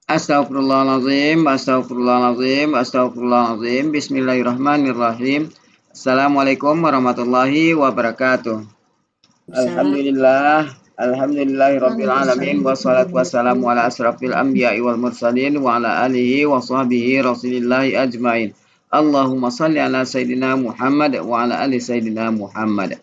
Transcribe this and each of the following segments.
Astagfirullahaladzim, astagfirullahaladzim, astagfirullahaladzim. Bismillahirrahmanirrahim. Assalamualaikum warahmatullahi wabarakatuh. Alhamdulillah, alhamdulillahirabbil alamin wassalatu wassalamu ala asrafil anbiya'i wal mursalin wa ala alihi wa sahbihi rasulillahi ajmain. Allahumma salli ala sayyidina Muhammad wa ala ali sayyidina Muhammad.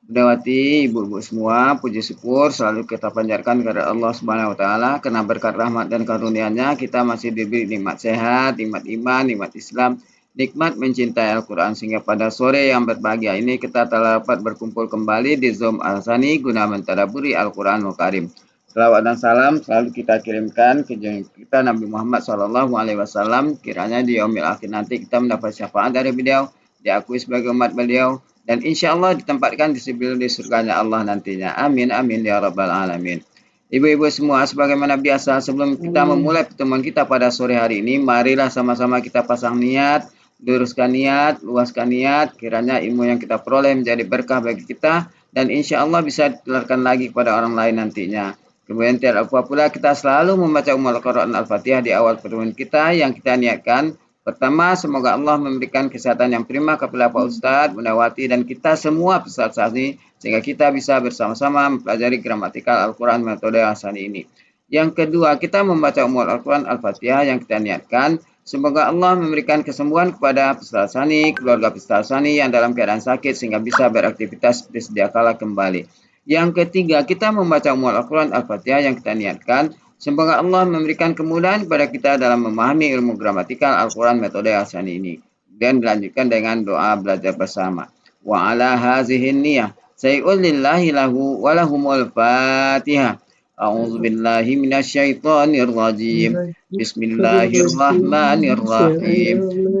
Berdawati ibu-ibu semua, puji syukur selalu kita panjatkan kepada Allah Subhanahu wa taala karena berkat rahmat dan karunia-Nya kita masih diberi nikmat sehat, nikmat iman, nikmat Islam, nikmat mencintai Al-Qur'an sehingga pada sore yang berbahagia ini kita telah dapat berkumpul kembali di Zoom Al-Sani guna mentadabburi Al-Qur'anul Karim. Salawat dan salam selalu kita kirimkan ke kita Nabi Muhammad SAW, kiranya di yaumil akhir nanti kita mendapat syafaat dari beliau, diakui sebagai umat beliau, dan insya Allah ditempatkan di surganya Allah nantinya. Amin, amin, ya rabbal alamin. Ibu-ibu semua, sebagaimana biasa, sebelum kita memulai pertemuan kita pada sore hari ini, marilah sama-sama kita pasang niat, luruskan niat, luaskan niat, kiranya ilmu yang kita peroleh menjadi berkah bagi kita, dan insya Allah bisa ditularkan lagi kepada orang lain nantinya. Kemudian tidak lupa pula kita selalu membaca Al-Quran Al-Fatihah di awal pertemuan kita yang kita niatkan. Pertama, semoga Allah memberikan kesehatan yang prima kepada Pak Ustadz, Bunda Wati, dan kita semua peserta ini, sehingga kita bisa bersama-sama mempelajari gramatikal Al-Quran metode Hasani ini. Yang kedua, kita membaca Al-Quran Al-Fatihah yang kita niatkan. Semoga Allah memberikan kesembuhan kepada peserta Hasani, keluarga peserta Hasani yang dalam keadaan sakit, sehingga bisa beraktivitas seperti sedia kala kembali. Yang ketiga, kita membaca Al-Quran Al-Fatihah yang kita niatkan. Semoga Allah memberikan kemudahan kepada kita dalam memahami ilmu gramatikal Al-Quran metode Hasani ini. Dan dilanjutkan dengan doa belajar bersama. Wa ala hazihin niyah. Sayyul lillahi lahu walahumul fatihah. A'udzu billahi minasyaitonir rajim. Bismillahirrahmanirrahim.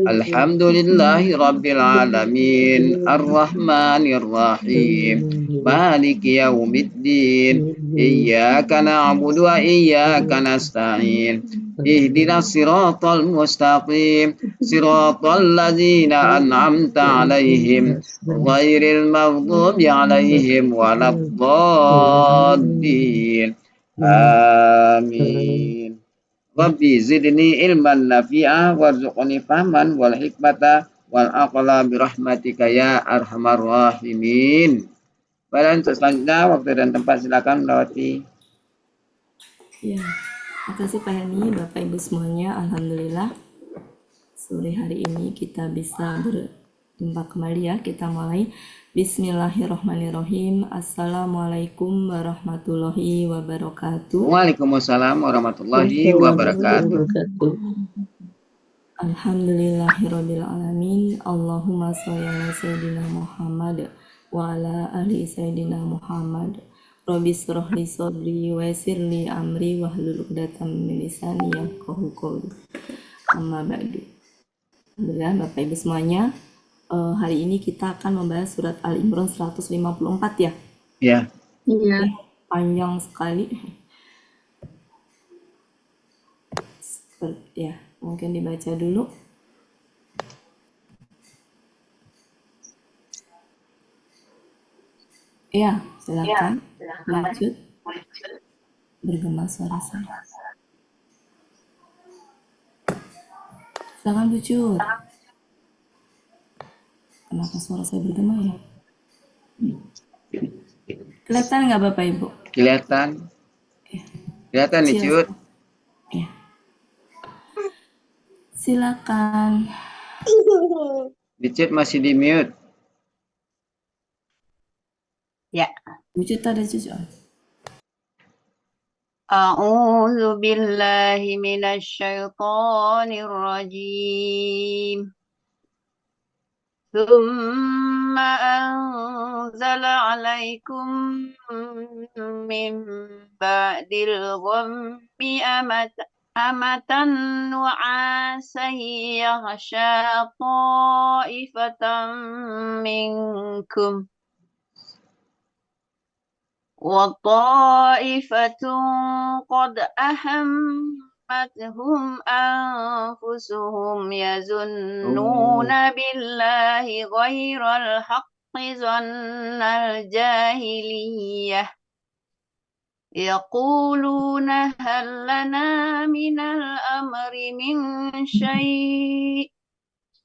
Alhamdulillahi rabbil alamin. Ar-Rahmanir-Rahim. Maliki yaumiddin. Iyyaka na'budu wa iyyaka nasta'in. Ihdinas siratal mustaqim. Siratal ladzina an'amta 'alaihim ghairil maghdubi 'alaihim waladdallin. Amin. Rabbi zidni ilman nafi'ah warzuqni fahman wal hikmata wal aqla birahmatika ya arhamar rahimin. Pada untuk selanjutnya waktu dan tempat silakan melewati. Ya, makasih Pak Yani, Bapak Ibu semuanya. Alhamdulillah sore hari ini kita bisa berjumpa kembali ya. Kita mulai. Bismillahirrahmanirrahim. Assalamualaikum warahmatullahi wabarakatuh. Waalaikumsalam warahmatullahi wabarakatuh. Alhamdulillahirabbil alamin. Allahumma sholli ala sayyidina Muhammad wa ala ali sayyidina Muhammad. Rabbi shrah li sadri wa yassir li amri wahlul 'uqdatam min lisani yafqahu qawli. Amma ba'du. Alhamdulillah Bapak Ibu semuanya, hari ini kita akan membahas surat Al-Imran 154 ya. Ya. Iya. Panjang sekali. Ya, mungkin dibaca dulu. Ya, silakan. Lanjut. Bergema suara saya. Silakan Bucut. Kenapa suara saya bergema ya? Kelihatan nggak Bapak Ibu? Kelihatan. Kelihatan nih Cut. Ya. Silakan. Di chat masih di mute. Ya. Bucut ada cucu. A'udzu billahi minasyaitonir rajim. Tsumma anzala 'alaikum min ba'dil ghammi amatan nu'asan yaghsha ta'ifatan minkum wa ta'ifatun qad ahammathum anfusuhum yazunnuna billahi ghairal haqqi zannal jahiliyah يقولون هل لنا من الأمر من شيء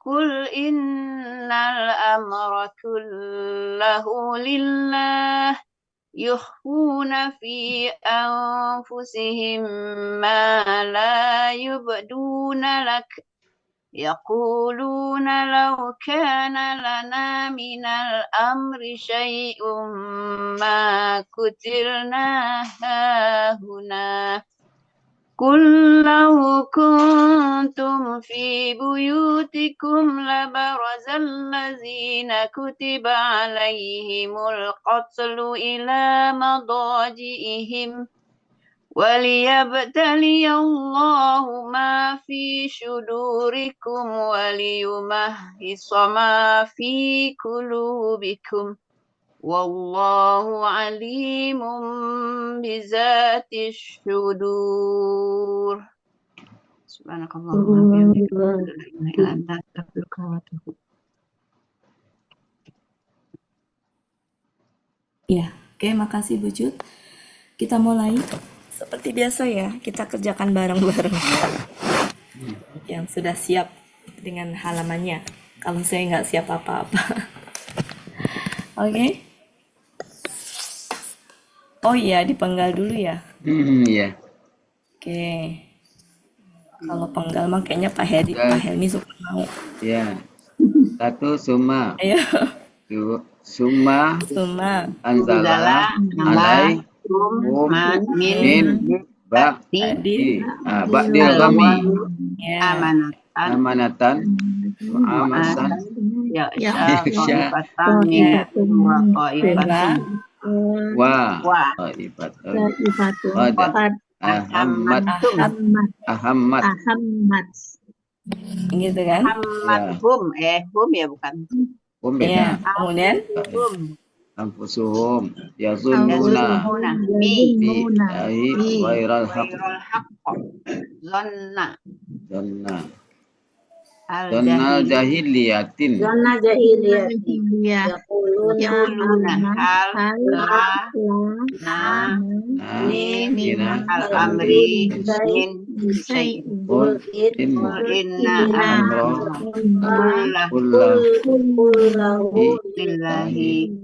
قل إن الأمر كله لله يخفون في أنفسهم ما لا يبدون لك يقولون لو كان لنا من الأمر شيء ما قتلنا هاهنا قل لو كنتم في بيوتكم لبرز الذين كتب عليهم القتل إلى مضاجئهم وليبتلي الله ما في صدوركم وليمحص ما في قلوبكم والله عليم بذات الصدور. Subhanakallahumma wa bihamdika la ilaha illa anta astaghfiruka wa atubu ilaik. Ya, oke, makasih Bu Cut. Kita mulai seperti biasa ya, kita kerjakan bareng-bareng. Yang sudah siap dengan halamannya. Kalau saya nggak siap apa-apa. Oke. Oh iya, dipenggal dulu ya. Iya. Oke. Kalau penggal mah kayaknya Pak Helmi suka mau. Ya. 1 summa. Ayo. 2 summa Suma. anzala alaikum min ba'di ba'dil ghammi Ya. amanatan amasan Ya, Isya. wa qad ahammat Gitu kan? hum ya bukan. Iya. Kemudian Anfusuhum yazunnuna billahi ghairal haqq Zonna Donnal jahiliyatin Yaquluna hal Nina al-amri min syai'in Qul inna amra kullahu billahi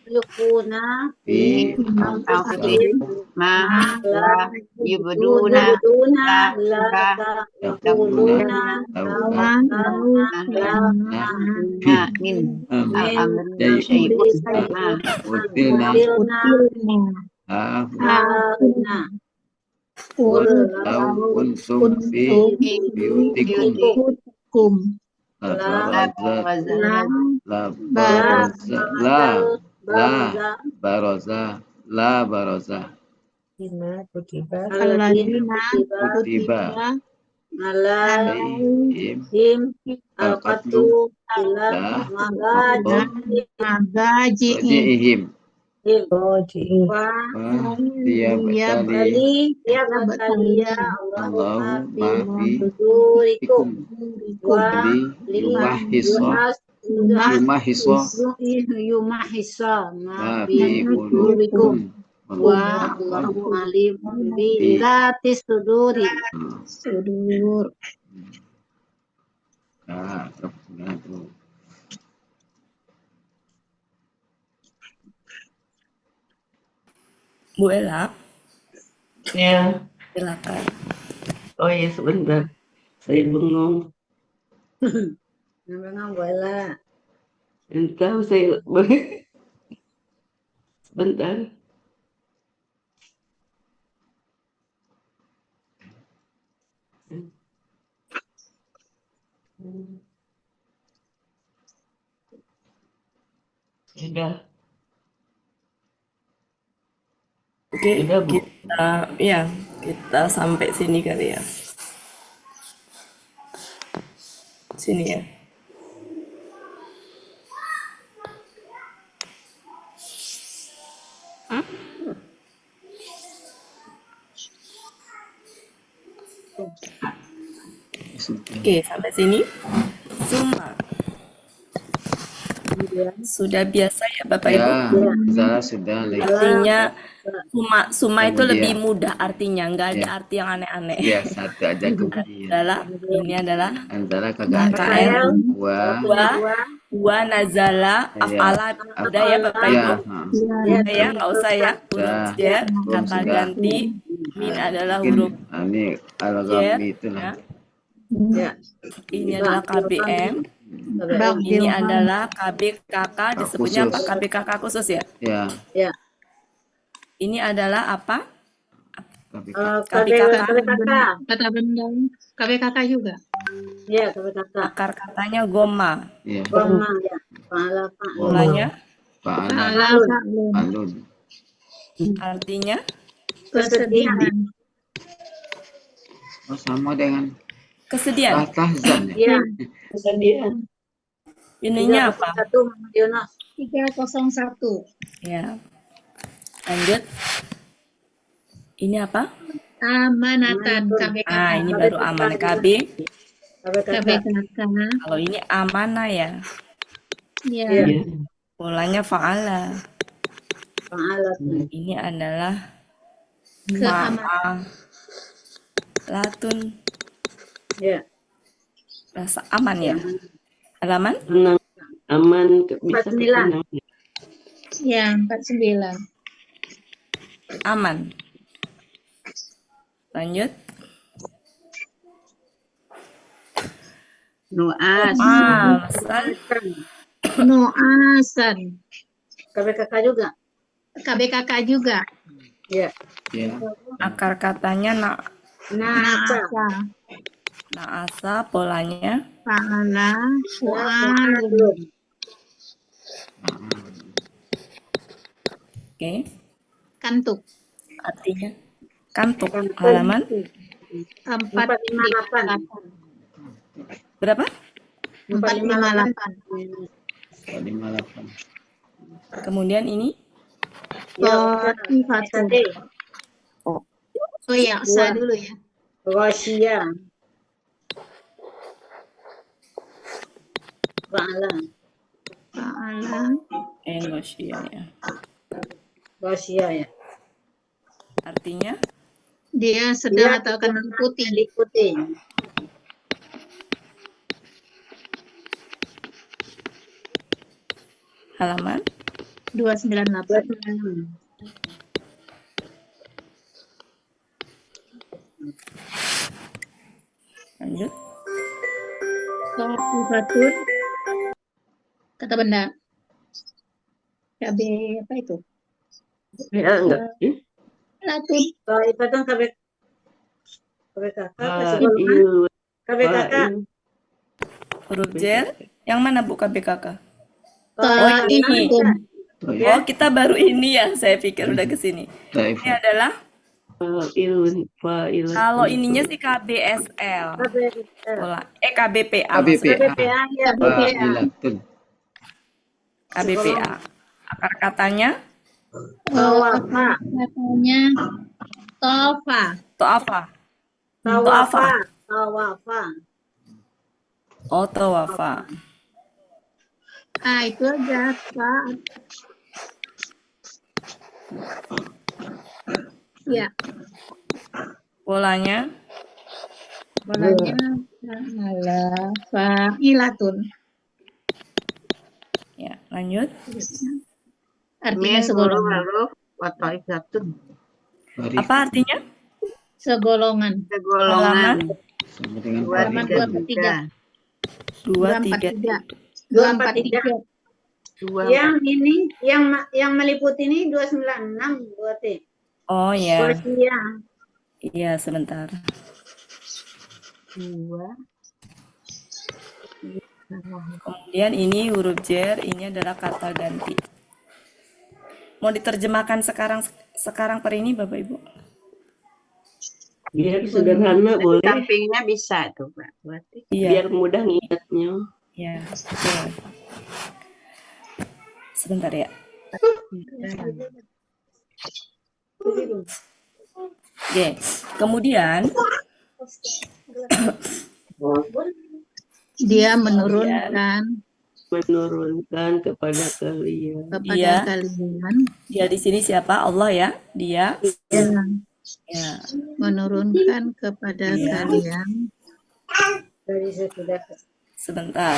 yukhuna fi anfusihim ma la yubduna yaquluna min al-amri syai'un Utilna Qul law kuntum fi biyutikum la baraza kutiba alaihim al-qatlu maghajihim liyabtaliya Allahu ma fi sudurikum yumahhisa ma fi qulubikum wallahu alimun bi dzati sudur. Bu Ella, Ya, silakan. oh ya sebentar, saya bengong. Bengong bola. Tahu saya sebentar. Sudah. Oke, Sudah, Bu. kita sampai sini kali ya. Sini ya. Oke, sampai sini. Suma. Sudah biasa ya Bapak Ibu? Ya, sudah. Artinya Suma itu lebih Kemudian, mudah artinya, nggak ada ya, arti yang aneh-aneh. ya satu aja kemudian. Ini adalah Antara KKL KKL, wa, wa nazala ya, af'ala udah ya Bapak ya, Ibu. Ya, Udah ya, nggak usah ya. Huruf sudah, jar, belum kata sudah. ganti. Min adalah Mungkin huruf ini jar. al-ghamdi itu Ya. nanti. Ini adalah KBM. Ini adalah KBKK. Disebutnya apa? Khusus. KBKK khusus ya. Ya, Ini adalah apa? tapi KBKK. Kata benda. KBKK juga. Ya, KBKK. Akar katanya goma. ya, Goma, ya. Pahala, Pak. Mulanya fa'ala, Fa'alun. alun. artinya Kesedihan. Oh, sama dengan kesedihan. tahzan ya. Ya. Kesedihan. Ininya apa? 301 Muhammad Yunus. 301. Ya. Lanjut. Ini apa? Amanatan. KBKK. Ah, ini baru aman KB. KBKK. KBKK. Kalau ini amanah ya. Ya. Iya. Polanya fa'ala. Pahala. Ini adalah Keamanan. latun. Ya. Rasa aman ya. Halaman Tenang, aman, bisa 49. tenang. Ya, 49. aman. Lanjut. Nu'as. Masal. Nu'asan. KBKK juga. KBKK juga. Ya. Ya, Akar katanya Nasa. naasa. Polanya Fa'ala. Fu'alun. oke. Kantuk. Artinya kantuk. Halaman 458. berapa? 458. 58. Kemudian ini Qatifatu. SD. Oh iya, sa dulu ya. Wasya. Pahala. Fa'ala. Engosya ya. Wasya ya. Artinya Dia sedang atau akan mengikuti. Diikuti. halaman 298. lanjut. Qatifatu. Kata benda. KB apa itu? Ya, enggak. Latun. Kalau itu kan KBKK. Fa'il. KBKK. Huruf jar. Yang mana Bu KBKK? Qatifatu. Oh, kita baru ini ya. Saya pikir udah ke sini. Taif. Ini adalah Fa'il. kalau ininya sih KBSL. Pola KBPA. KBPA. KBPA ya. Fa'ilatun. KBPA. Akar katanya Tawafa. Katanya Tofa. To'afa. Tawafa. Tawafa. Oh, tawafa. Ah, itu aja, Pak. Ya, Polanya bolanya adalah fa'ilatun. ya, lanjut. Artinya segolongan. Apa artinya? Segolongan. Halaman Sama dengan Halaman Fa'ilatun. 243. 243. 243. Yang ini, yang meliputi ini 296 berarti. Oh ya. Wasya. Iya, sebentar. Kemudian ini huruf jar, ini adalah kata ganti. Mau diterjemahkan sekarang per ini Bapak Ibu? Biar sederhana boleh. Sampingnya bisa tuh, Pak. Berarti. Iya. Biar mudah ngingatnya. Ya, betul. Sebentar ya. Oke, kemudian Dia menurunkan menurunkan kepada kalian Dia. kalian Dia di sini siapa? Allah ya. Dia. yang Ya. menurunkan kepada Iya. kalian Dari sesudah Sebentar.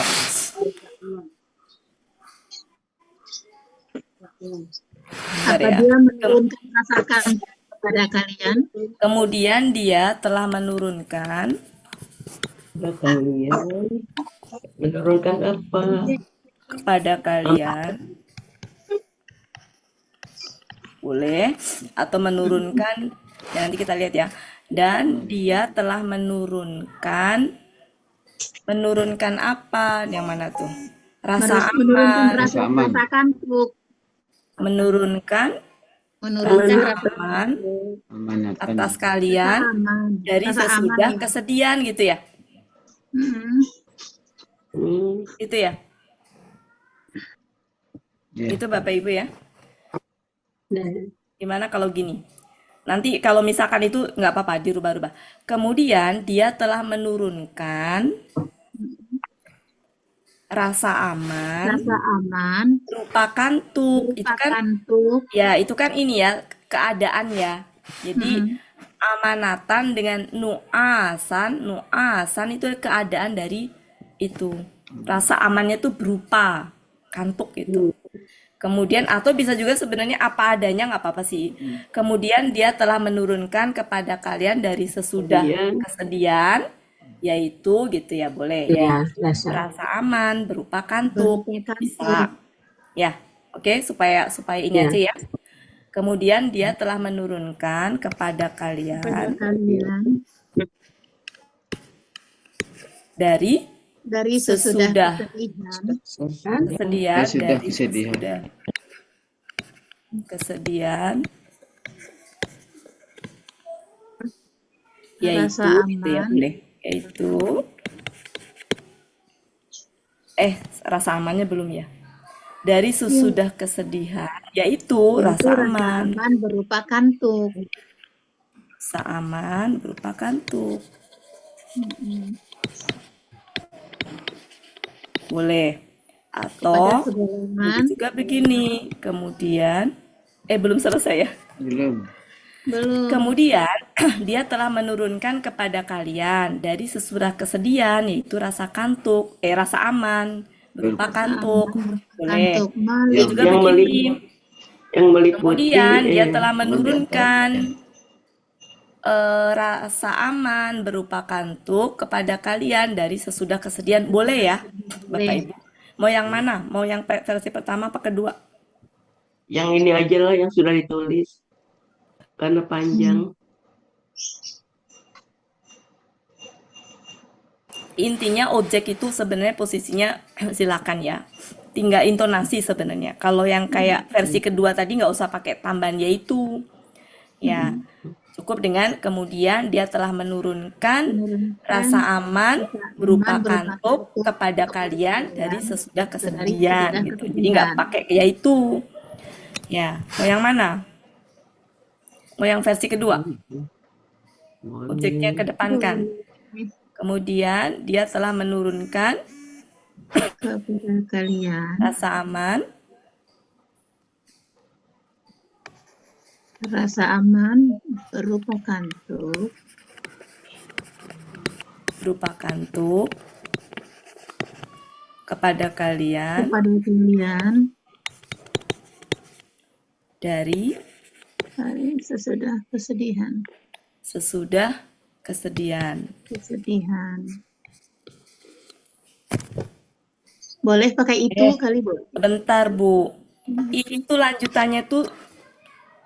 Bentar apa ya. dia menurunkan rasakan kepada kalian Kemudian dia telah menurunkan kepada kalian menurunkan apa? kepada kalian, boleh, atau menurunkan, ya nanti kita lihat ya. Dan dia telah menurunkan apa? Yang mana tuh? Rasa menurunkan aman. rasa aman. kantuk Menurunkan menurunkan rasa rasa aman Amanatkan. atas kalian aman dari rasa sesudah aman ya. kesedihan gitu ya. Itu ya. Ya. Itu Bapak Ibu ya. Nah, Gimana kalau gini? Nanti kalau misalkan itu nggak apa-apa, dirubah-rubah. Kemudian dia telah menurunkan rasa aman rasa aman berupa kantuk. Itu berupa kan kantuk ya, itu kan ini ya, keadaan ya. Jadi amanatan dengan nuasan itu keadaan dari itu. Rasa amannya tuh berupa kantuk itu. Kemudian atau bisa juga sebenarnya apa adanya nggak apa-apa sih. Kemudian dia telah menurunkan kepada kalian dari sesudah kesedihan, yaitu gitu ya, boleh ya. Rasa aman berupa kantuk bisa ya. Oke, supaya ini aja ya. Kemudian dia telah menurunkan kepada kalian dari sesudah kesedihan, dari sesudah kesedihan, yaitu gitu ya, boleh, yaitu rasa amannya belum ya, dari sesudah kesedihan, yaitu rasa aman berupa kantuk rasa aman berupa kantuk. Boleh. Atau juga begini. Kemudian belum selesai ya. Belum. Kemudian dia telah menurunkan kepada kalian dari sesudah kesedihan, yaitu rasa kantuk, rasa aman berupa kantuk. Boleh. Dia juga begini. Yang meliputi Kemudian dia telah menurunkan rasa aman berupa kantuk kepada kalian dari sesudah kesedihan. Boleh ya, Bapak Ibu? Mau yang mana? Mau yang versi pertama apa kedua? Yang ini aja lah yang sudah ditulis. Karena panjang. Intinya objek itu sebenarnya posisinya silakan ya. Tinggal intonasi sebenarnya. Kalau yang kayak versi kedua tadi nggak usah pakai tambahan yaitu. Ya. Cukup dengan kemudian dia telah menurunkan rasa aman berupa kantuk kepada kalian dari sesudah kesedihan gitu. Jadi nggak pakai yaitu. Ya, mau yang mana? Mau yang versi kedua? Objeknya kedepankan. Kemudian dia telah menurunkan kepada kalian rasa aman berupa kantuk kepada kalian dari sesudah kesedihan. Boleh pakai itu kali, Bu? Bentar, Bu. Itu lanjutannya tuh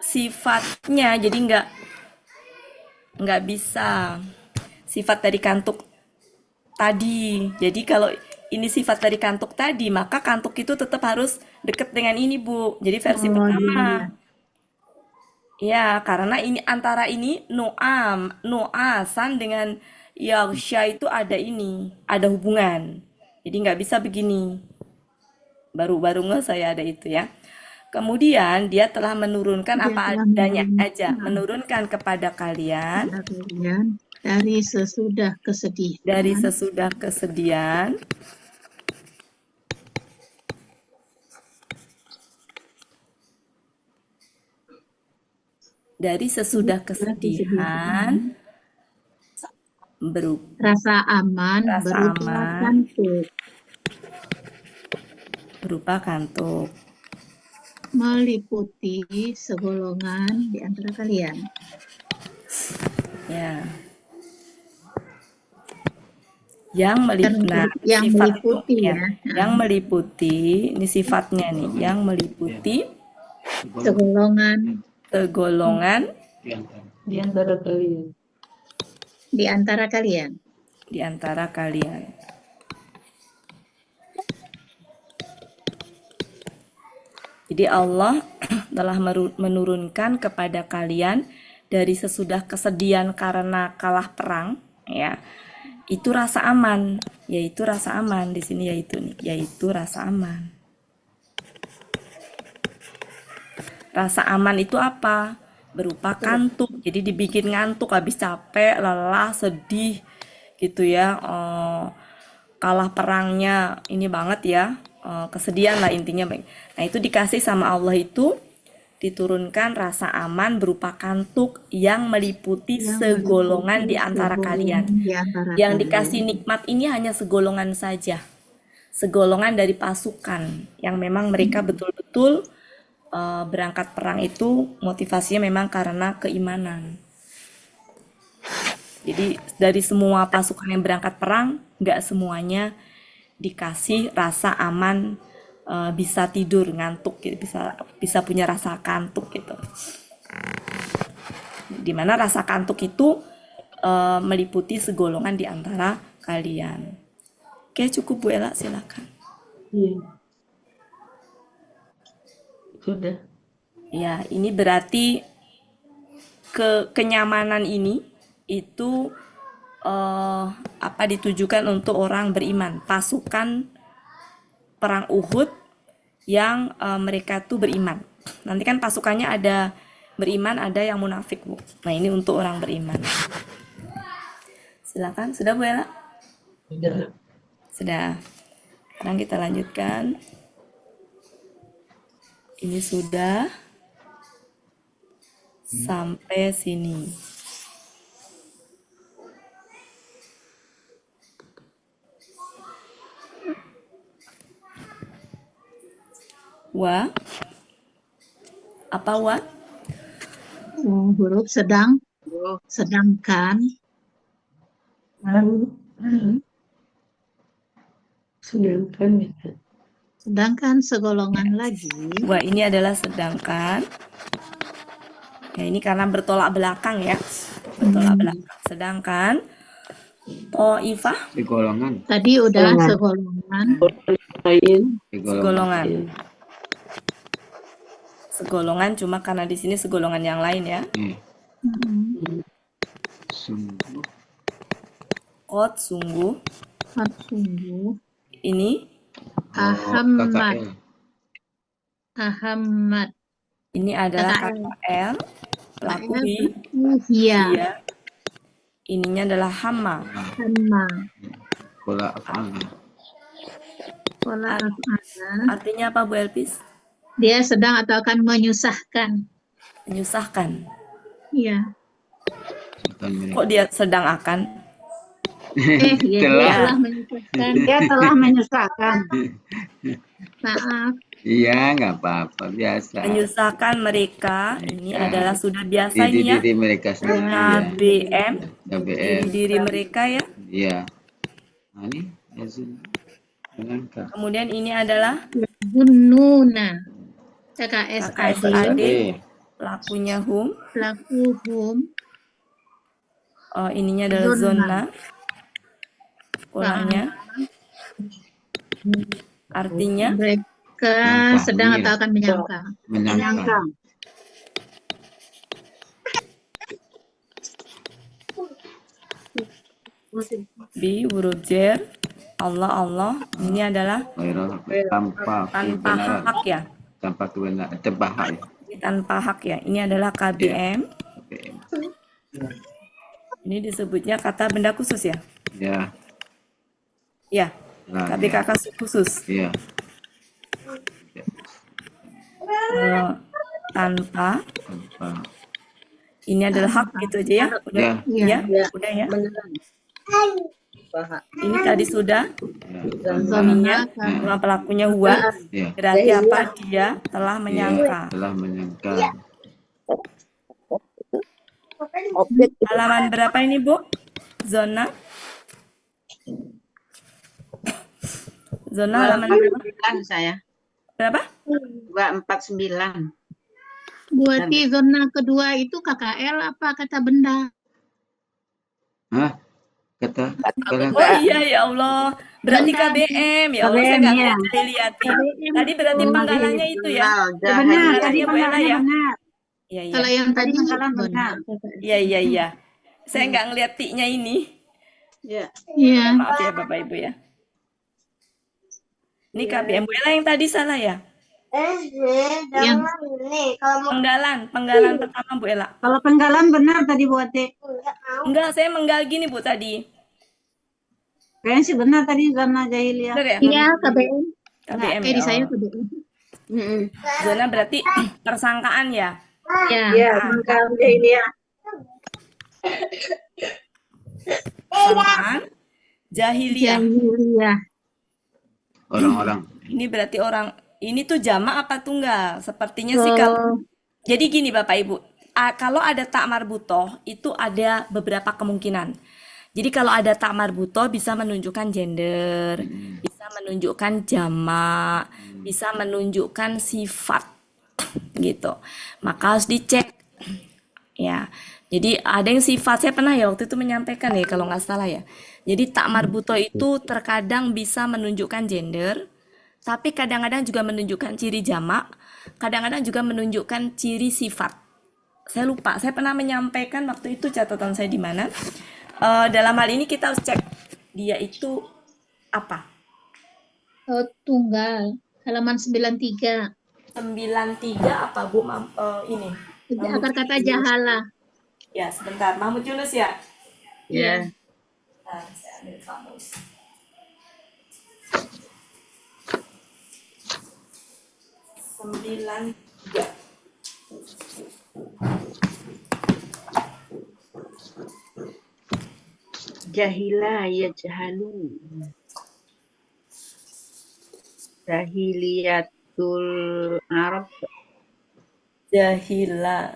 sifatnya, jadi nggak bisa sifat dari kantuk tadi. Jadi kalau ini sifat dari kantuk tadi, maka kantuk itu tetap harus deket dengan ini, Bu. Jadi versi pertama. Ya, karena ini antara ini nuasan dengan yaghsha itu ada hubungan. Jadi nggak bisa begini. Baru saya ada itu ya. Kemudian dia telah menurunkan apa adanya aja, menurunkan kepada kalian dari sesudah kesedihan dari sesudah kesedihan berupa Rasa aman Rasa berupa aman. kantuk. berupa kantuk Meliputi segolongan di antara kalian. ya. Yang meliputi, nah, Yang sifat meliputi itu, ya. yang meliputi, ini sifatnya nih, yang meliputi Segolongan segolongan Di antara kalian. di antara kalian. di antara kalian. Jadi Allah telah menurunkan kepada kalian dari sesudah kesedihan karena kalah perang, ya. Itu rasa aman, yaitu rasa aman di sini yaitu rasa aman. Rasa aman itu apa? Berupa kantuk. Jadi dibikin ngantuk habis capek, lelah, sedih gitu ya. Kalah perangnya ini banget ya. Kesedihan lah intinya. Nah, itu dikasih sama Allah itu diturunkan rasa aman berupa kantuk yang meliputi segolongan di antara kalian. Di antara Yang kalian. dikasih nikmat ini hanya segolongan saja. Segolongan dari pasukan yang memang mereka betul-betul berangkat perang itu motivasinya memang karena keimanan. Jadi dari semua pasukan yang berangkat perang, nggak semuanya dikasih rasa aman, bisa tidur ngantuk gitu, bisa punya rasa kantuk gitu. Dimana rasa kantuk itu meliputi segolongan di antara kalian. Oke, cukup Bu Ella, silakan. Iya. Sudah. Ya, ini berarti kenyamanan ini itu ditujukan untuk orang beriman, pasukan perang Uhud yang mereka tuh beriman. Nanti kan pasukannya ada beriman, ada yang munafik, Bu. Nah, ini untuk orang beriman. Silakan, sudah Bu Ella? Sudah. Sudah. Sekarang kita lanjutkan. Ini sudah sampai sini. Wa? Apa wa? Huruf sedang, sedangkan, Sedangkan ya. sedangkan segolongan lagi. Wa ini adalah sedangkan. Ya, ini karena bertolak belakang ya. Bertolak belakang. Sedangkan Ta'ifah Segolongan. Tadi udah segolongan. Lain. segolongan. Segolongan cuma karena di sini segolongan yang lain ya. Sungguh. Qad sungguh. Sungguh. Ini Ahammat. KKL. Ahammat. ini adalah KKL. KKL. Pelaku hi. Iya. Iya. Ininya adalah hamma. Hamma. Pola af'al. Pola af'ala. Artinya apa Bu Elpis? Dia sedang atau akan menyusahkan. Menyusahkan. Iya. Kok dia sedang akan? Dia Telah. telah menyusahkan. Dia telah menyusahkan. Maaf. Iya, nggak apa-apa, biasa. Menyusahkan mereka. Ini adalah sudah biasa Di ini ya. diri mereka sendiri. Ya. KBM. KBM. Diri mereka ya. Iya. Nah, ini yazun. Menangkap. Kemudian ini adalah Bununa. KKSAD. KKSAD. Pelakunya hum. Pelaku hum. Ininya adalah zona. Polanya. Artinya Mereka sedang atau akan menyangka. Menyangka. bi wurujer Allah ini adalah Tanpa kebenaran. hak ya. Tanpa kebenaran. Tanpa hak ya. Tanpa hak ya. Ini adalah KBM. KBM. Ini disebutnya kata benda khusus ya. Ya. Ya. Nah, KBKK khusus. Iya. Tanpa Tanpa Ini adalah hak gitu aja ya. Udah Ya. ya, Ya. udah ya. Beneran. Ini tadi sudah Ya. suaminya sama pelakunya huwa. Ya. Berarti apa? Dia telah Dia menyangka. telah menyangka. Halaman berapa ini, Bu? Zona? Zona halaman berapa? 249 saya. Berapa? 249. Berarti zona kedua itu KKL apa kata benda? Hah? Kata kalau Oh iya ya Allah. Berarti Bentar. KBM. Ya Allah, saya KBM, nggak ya. ngeliat Jahiliyati. Tadi berarti panggalannya itu ya. Benar, Benar tadi ya, Bu Ella panggalannya ya? benar. Iya, iya. Kalau yang tadi panggalan benar. Iya, iya, iya. Saya nggak ngeliat T-nya ini. Ya. Iya. Maaf ya Bapak Ibu ya. Ini KBM Bu Ella yang tadi salah ya? Yang Penggalan pertama Bu Ella. Kalau penggalan benar tadi Bu Ate. Enggak, saya menggal gini Bu tadi. Kayaknya sih benar tadi zona jahiliyah. Benar ya? Iya KBM. KBM Di ya. saya Oh. KBM. Zona berarti persangkaan ya. Ya. Ya, pangkalan jahiliyah. Persangkaan jahiliyah. Jahiliyah. orang-orang. Ini berarti orang ini tuh jamak apa tunggal? Sepertinya sih kalau jadi gini Bapak Ibu, kalau ada tak marbutoh itu ada beberapa kemungkinan. Jadi kalau ada tak marbutoh bisa menunjukkan gender, bisa menunjukkan jamak, bisa menunjukkan sifat gitu. Maka harus dicek ya. Jadi ada yang sifat, saya pernah ya waktu itu menyampaikan ya kalau nggak salah ya. Jadi tak marbutoh itu terkadang bisa menunjukkan gender, tapi kadang-kadang juga menunjukkan ciri jamak, kadang-kadang juga menunjukkan ciri sifat. Saya lupa, saya pernah menyampaikan waktu itu catatan saya di mana. Dalam hal ini kita harus cek dia itu apa. Tunggal. Halaman 93. 93 apa Bu? Ini. Akar kata jahala. Ya, sebentar. Mahmud Yunus ya? Ya. Nah, saya ambil kamus. Sembilan tiga. Jahilah ya jahalun. Jahiliyatul Arab Jahila.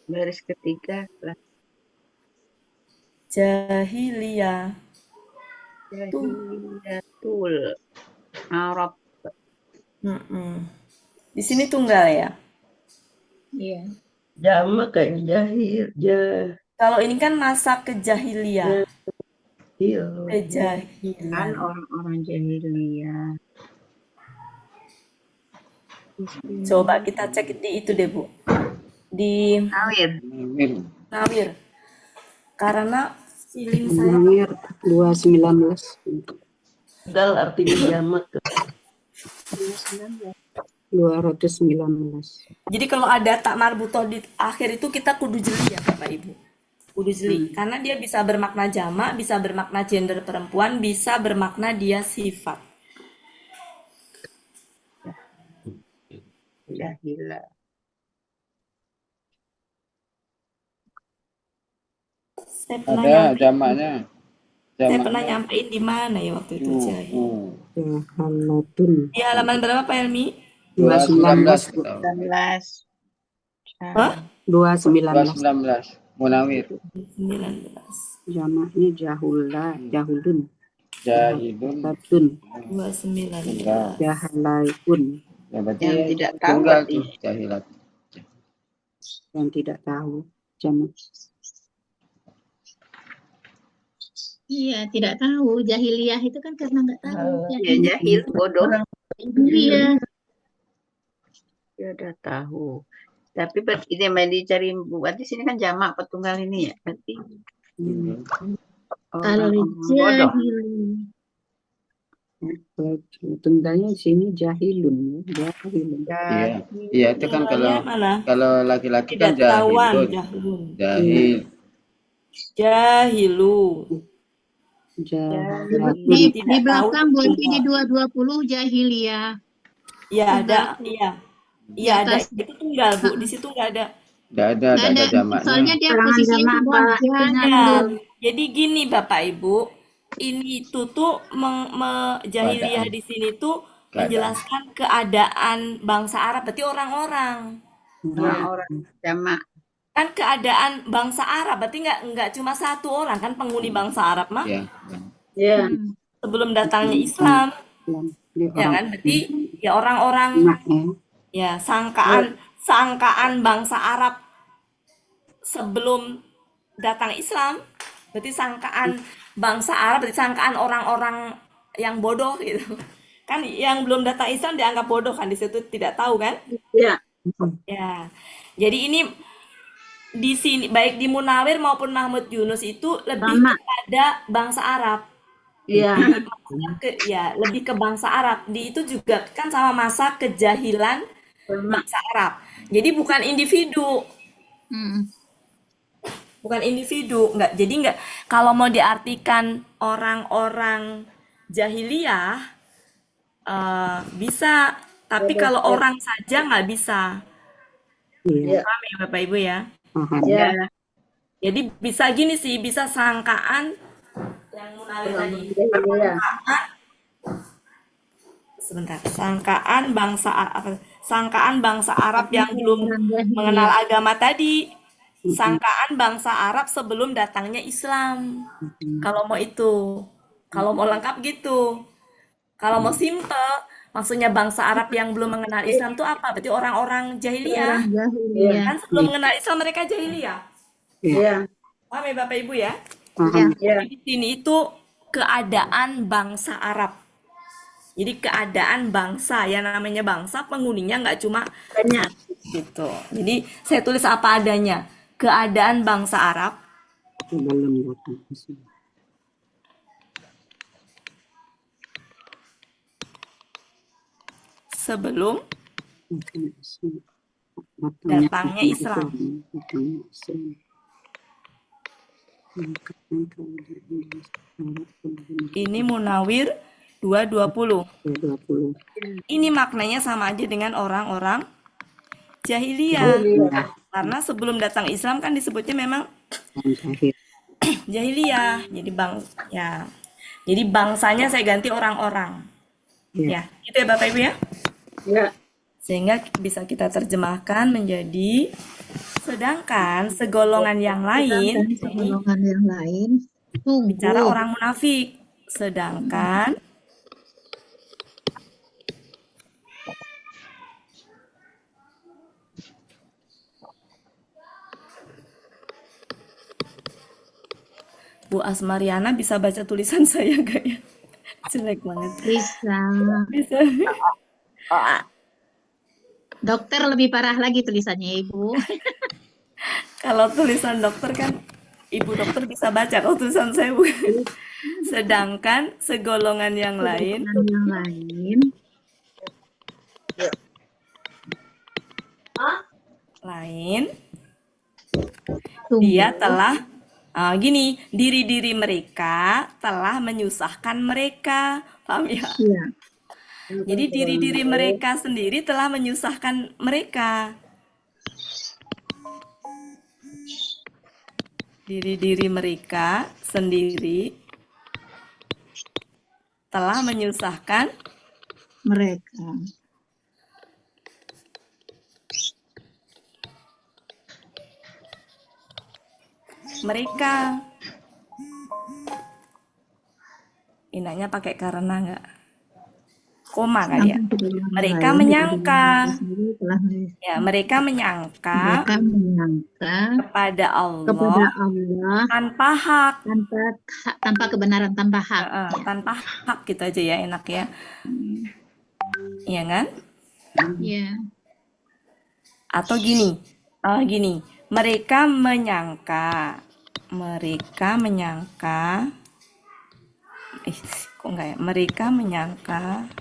baris ketiga lah. Jahiliyah. Jahiliyatul Arab. Di sini tunggal ya. Iya. Jamak kayak jahil, Kalau ini kan masa kejahiliyah. jahil. Kan Kejahilan. orang-orang jahiliyah. Coba kita cek di itu deh Bu. Di Awir. Nawir. Karena feeling saya Nawir 219. Dal artinya jamak. 219. jadi kalau ada tak marbutoh di akhir itu kita kudu jeli ya Bapak Ibu. Kudu jeli. Karena dia bisa bermakna jamak, bisa bermakna gender perempuan, bisa bermakna dia sifat. Jahilah. Saya pernah Ada nyampein, jamaknya. saya pernah nyampein di mana ya waktu itu jahil. Jahalatun. Di halaman berapa Pak Elmi? 219. 19. Hah? 219. 219. Munawir. 19. Jamaknya jahulun. Jahilun. Jahatun. 29. Jahalaikun. Ya, berarti Yang tidak tahu tunggal berarti. tuh jahilat. Yang tidak tahu. Jamak. Iya, tidak tahu. Jahiliyah itu kan karena nggak tahu. Ya jahil, bodoh. Iya. Dia udah tahu. Tapi ini yang dicari berarti sini kan jamak petunggal ini ya. Berarti Kalau bodoh. Tunggalnya di sini jahilun. Jahilun. Iya. Iya, itu kan Pluralnya mana? kalau laki-laki kan Tidak ketahuan. jahilun. Jahilun. Jahil. Jahilu. Jahalatun. Di Tidak belakang tahu. berarti di 220 jahiliyah. Iya ada, iya. Iya Di ada. atas. Itu tunggal Bu. Di situ nggak ada. Tidak ada soalnya jamaknya. dia Kalangan posisinya jamaah di Pak bawah Ya, Inul. jadi gini Bapak Ibu, ini tuh jahiliyah Keadaan. di sini tuh Keadaan. menjelaskan keadaan bangsa Arab, berarti orang-orang. Orang-orang jamak. Kan keadaan bangsa Arab, berarti nggak cuma satu orang kan penghuni bangsa Arab mah Ya. Ya. sebelum datangnya Islam, Dia ya orang kan? Berarti ya orang-orang enak ya. ya sangkaan bangsa Arab sebelum datang Islam, berarti sangkaan bangsa Arab, berarti sangkaan orang-orang yang bodoh gitu. Kan yang belum datang Islam dianggap bodoh kan di situ tidak tahu kan? Ya. Ya. Jadi ini di sini baik di Munawir maupun Mahmud Yunus itu lebih Sama. kepada bangsa Arab. Iya. Lebih ke bangsa Arab. Di itu juga kan sama masa kejahilan bangsa Arab. Jadi bukan individu. Hmm. Bukan individu, nggak. Jadi nggak, kalau mau diartikan orang-orang jahiliyah bisa, tapi kalau orang saja nggak bisa. Iya. Paham ya Bapak Ibu ya? Paham. Ya. Jadi bisa gini sih, bisa sangkaan yang Munawir tadi. Iya. Sebentar, sangkaan bangsa Arab yang belum Orang jahiliyah. mengenal agama tadi. Sangkaan bangsa Arab sebelum datangnya Islam. Kalau mau itu, kalau mau lengkap gitu. Kalau mau simple, maksudnya bangsa Arab yang belum mengenal Islam itu apa? Berarti orang-orang jahiliyah. Orang jahiliyah. Kan sebelum mengenal Islam mereka jahiliyah. Iya. Paham ya Bapak Ibu ya? Paham. Iya. Jadi di sini itu keadaan bangsa Arab. Jadi keadaan bangsa, yang namanya bangsa penghuninya nggak cuma Banyak. gitu. Jadi saya tulis apa adanya. Keadaan bangsa Arab Belum datang Islam. sebelum Datangnya datangnya Islam. Datangnya Islam. Ini Munawir 220. 20. Ini maknanya sama aja dengan orang-orang jahiliyah. Karena sebelum datang Islam kan disebutnya memang Jahil. jahiliyah. Jadi bangsanya saya ganti orang-orang. Ya, gitu ya Bapak Ibu ya. Ya. Sehingga bisa kita terjemahkan menjadi sedangkan segolongan yang lain, Golongan yang lain. bicara orang munafik. Sedangkan Bu Asmariana bisa baca tulisan saya gak ya? Jelek banget. Bisa. Bisa. Dokter lebih parah lagi tulisannya Ibu. Kalau tulisan dokter kan Ibu dokter bisa baca, kalau tulisan saya bukan. Sedangkan segolongan yang lain Golongan yang lain. dia telah gini, diri-diri mereka telah menyusahkan mereka. Paham ya? Iya. Jadi diri-diri mereka sendiri telah menyusahkan mereka. Diri-diri mereka sendiri telah menyusahkan Mereka. mereka. Inanya pakai karena nggak? Koma kali ya. Mereka menyangka. Ya, mereka menyangka Mereka menyangka kepada Allah tanpa hak, tanpa kebenaran, tanpa hak. tanpa hak gitu aja ya, enak ya. Iya kan? Iya. Atau gini, mereka menyangka, kok enggak ya? Mereka menyangka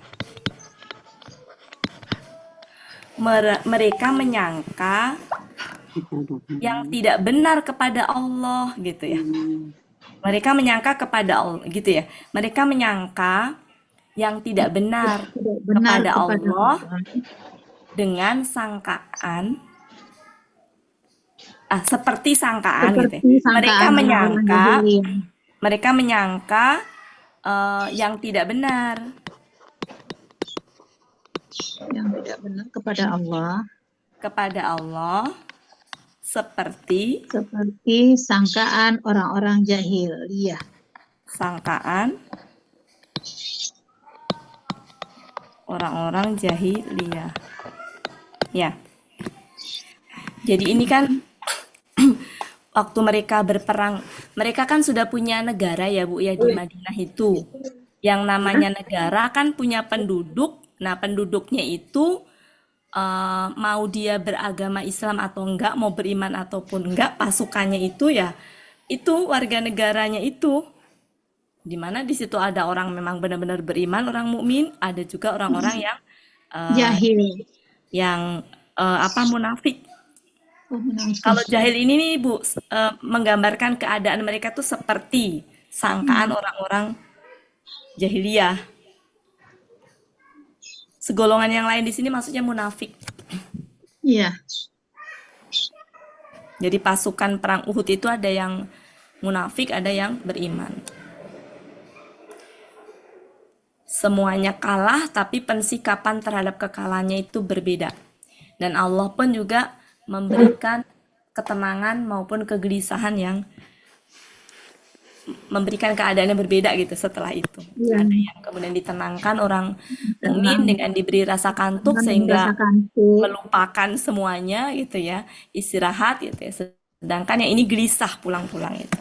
yang tidak benar kepada Allah gitu ya. Mereka menyangka kepada Allah gitu ya. Mereka menyangka yang tidak benar kepada Allah dengan sangkaan seperti sangkaan gitu ya. Seperti Mereka sangkaan orang-orang menyangka jahiliyah. yang tidak benar. Yang tidak benar kepada Allah Seperti sangkaan orang-orang jahiliyah. sangkaan orang-orang jahiliyah. Ya. Jadi ini kan waktu mereka berperang, mereka kan sudah punya negara ya Bu ya di Madinah itu. Yang namanya negara kan punya penduduk. Nah, penduduknya itu mau dia beragama Islam atau enggak, mau beriman ataupun enggak, pasukannya itu ya itu warga negaranya itu. Di mana di situ ada orang memang benar-benar beriman, orang mukmin, ada juga orang-orang Jahil. yang munafik. Munafik. Kalau jahil ini nih Bu, menggambarkan keadaan mereka tuh seperti sangkaan orang-orang jahiliyah. Segolongan yang lain di sini maksudnya munafik. Iya. Jadi pasukan perang Uhud itu ada yang munafik, ada yang beriman. Semuanya kalah, tapi pensikapan terhadap kekalahannya itu berbeda. Dan Allah pun juga memberikan ketenangan maupun kegelisahan yang memberikan keadaan yang berbeda gitu setelah itu. Ada yang kemudian ditenangkan orang mukmin dengan diberi rasa kantuk sehingga melupakan semuanya gitu ya, istirahat gitu ya. Sedangkan yang ini gelisah pulang-pulang itu.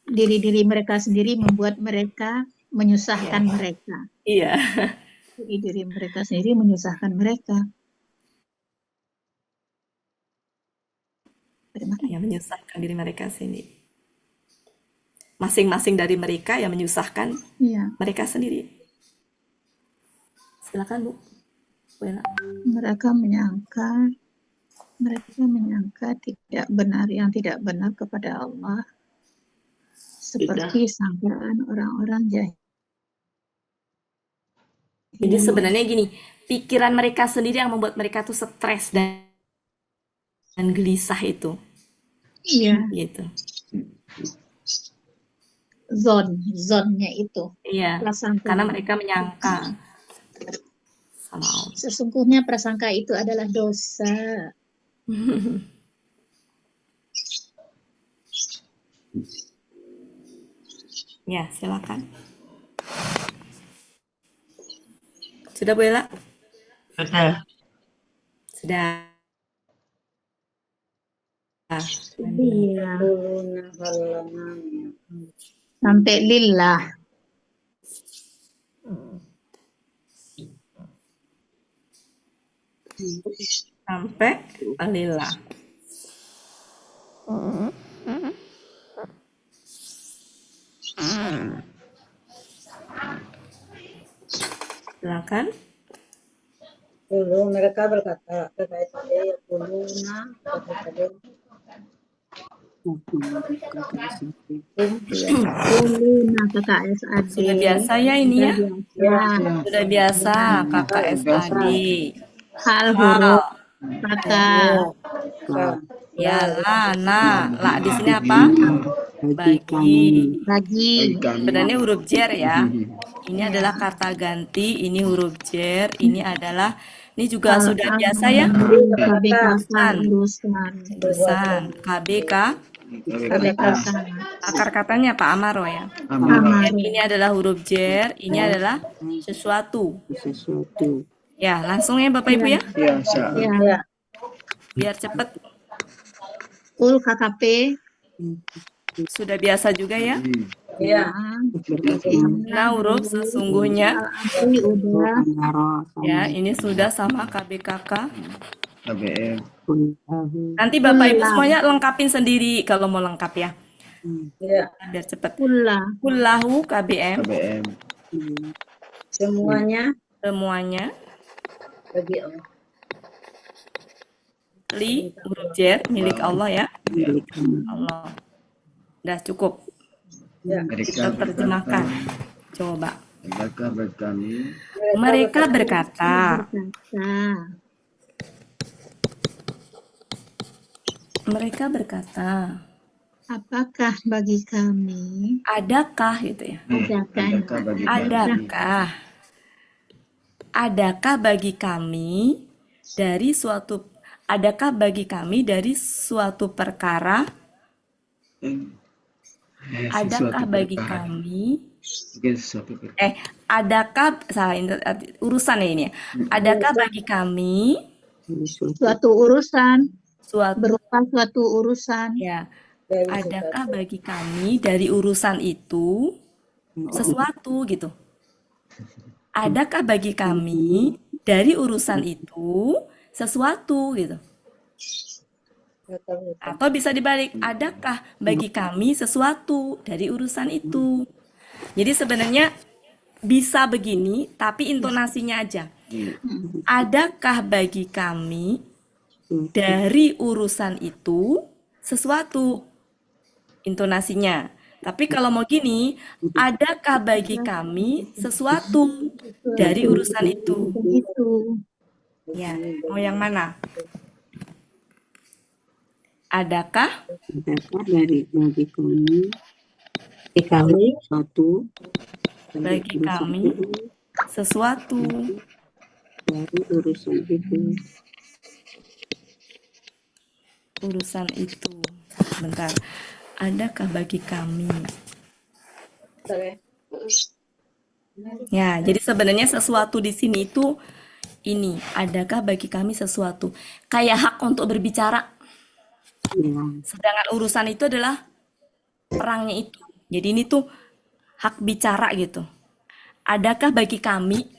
Diri-diri mereka sendiri membuat mereka menyusahkan mereka. Iya. Diri mereka sendiri menyusahkan mereka. Yang menyusahkan diri mereka sendiri. Masing-masing dari mereka yang menyusahkan mereka sendiri. Silakan Bu. Bella. Mereka menyangka yang tidak benar kepada Allah. Seperti sangkaan orang-orang jahil. Jadi sebenarnya gini, pikiran mereka sendiri yang membuat mereka tuh stres dan gelisah itu. Iya. Gitu. Zonnya itu. Iya. Karena mereka menyangka sama Allah. Sesungguhnya prasangka itu adalah dosa. Ya, silakan. Sudah Bu Ella? Sudah. Sampai lillah. Sampai lillah. Silakan. Dulu mereka berkata terkait kuluna Sudah biasa ya ini ya? Sudah biasa kakak SAD. Hal huruf kata. Ya lah, lah di sini apa? Bagi. Sebenarnya huruf jer ya. Ini adalah kata ganti, ini huruf jer, ini juga sudah biasa ya. Urusan. KBK. Akar katanya Pak Amaro ya. Ini adalah huruf jer, ini adalah sesuatu. Ya, langsung ya Bapak Ibu ya. Ya. Biar cepat. KKP. Sudah biasa juga ya. Iya. Nah, huruf sesungguhnya. Ya, ini sudah sama KBKK. KBM. Nanti Bapak Ibu semuanya lengkapin sendiri kalau mau lengkap ya. Iya. Biar cepat. Kullahu KBM. KBM. Semuanya bagi Allah. Li huruf jer milik Allah ya. Allah. Udah cukup. Ya. Kita terjemahkan. Coba. Mereka berkata. Mereka berkata, apakah bagi kami adakah gitu ya. adakah Adakah bagi kami Adakah adakah bagi kami dari suatu adakah bagi kami dari suatu perkara adakah sesuatu bagi perkara? kami Mungkin sesuatu perkara. adakah salah urusan ya ini ya. Adakah bagi kami Dari suatu suatu urusan suatu berupa suatu urusan ya adakah bagi kami dari urusan itu sesuatu gitu. Adakah bagi kami dari urusan itu sesuatu gitu. Atau bisa dibalik, adakah bagi kami sesuatu dari urusan itu. Jadi sebenarnya bisa begini, tapi intonasinya aja. Adakah bagi kami dari urusan itu sesuatu? Intonasinya. Tapi kalau mau gini, adakah bagi kami sesuatu dari urusan itu? itu. Ya, mau yang mana? Adakah adakah dari bagi kami suatu dari bagi urusan kami itu, sesuatu dari urusan itu? Bentar. Adakah bagi kami? Ya, jadi sebenarnya sesuatu di sini itu ini, adakah bagi kami sesuatu? Kayak hak untuk berbicara. ya, Sedangkan urusan itu adalah perangnya itu. Jadi ini tuh hak bicara gitu. Adakah bagi kami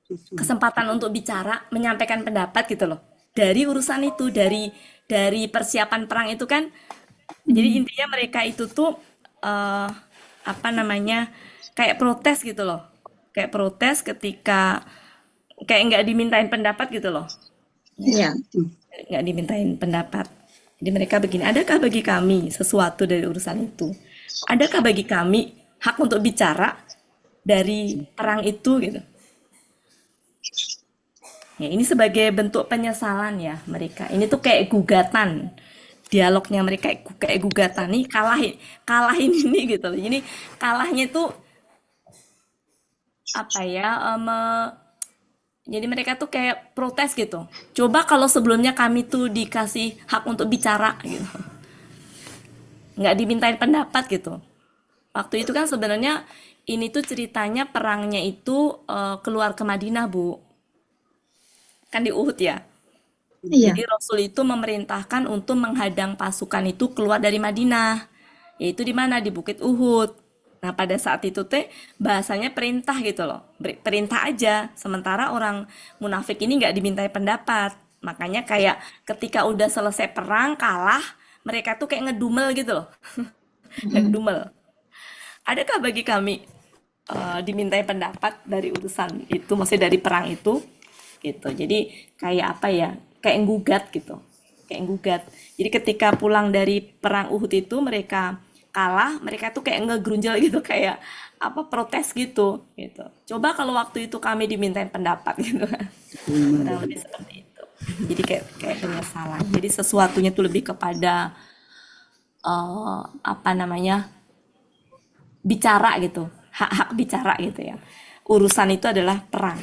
sesuatu kesempatan untuk bicara, menyampaikan pendapat gitu loh. Dari urusan itu, dari persiapan perang itu kan. Jadi intinya mereka itu tuh apa namanya? Kayak protes gitu loh. Kayak protes ketika kayak nggak dimintain pendapat gitu loh. Iya. Nggak dimintain pendapat. Jadi mereka begini, adakah bagi kami sesuatu dari urusan itu? Adakah bagi kami hak untuk bicara dari perang itu gitu? Ya, ini sebagai bentuk penyesalan ya mereka. Ini tuh kayak gugatan. Dialognya mereka kayak gugatan nih kalahin ini gitu loh. Ini kalahnya tuh apa ya? Jadi mereka tuh kayak protes gitu. Coba kalau sebelumnya kami tuh dikasih hak untuk bicara gitu. Nggak dimintain pendapat gitu. Waktu itu kan sebenarnya ini tuh ceritanya perangnya itu keluar ke Madinah, Bu. Kan di Uhud ya. Iya. Jadi Rasul itu memerintahkan untuk menghadang pasukan itu keluar dari Madinah. Yaitu di mana? Di Bukit Uhud. Nah, pada saat itu teh bahasanya perintah gitu loh. Perintah aja. Sementara orang munafik ini nggak dimintai pendapat. Makanya kayak ketika udah selesai perang, kalah, mereka tuh kayak ngedumel gitu loh. Ngedumel. Adakah bagi kami dimintai pendapat dari urusan itu, maksudnya dari perang itu? Gitu. Jadi kayak apa ya? Kayak nggugat gitu. Kayak nggugat. Jadi ketika pulang dari perang Uhud itu mereka kalah, mereka tuh kayak ngegrunjel gitu, kayak apa protes gitu. Coba kalau waktu itu kami dimintain pendapat gitu kan. Kurang lebih seperti itu. Jadi kayak penyesalan. Jadi sesuatunya tuh lebih kepada apa namanya? Bicara gitu. Hak-hak bicara gitu ya. Urusan itu adalah perang.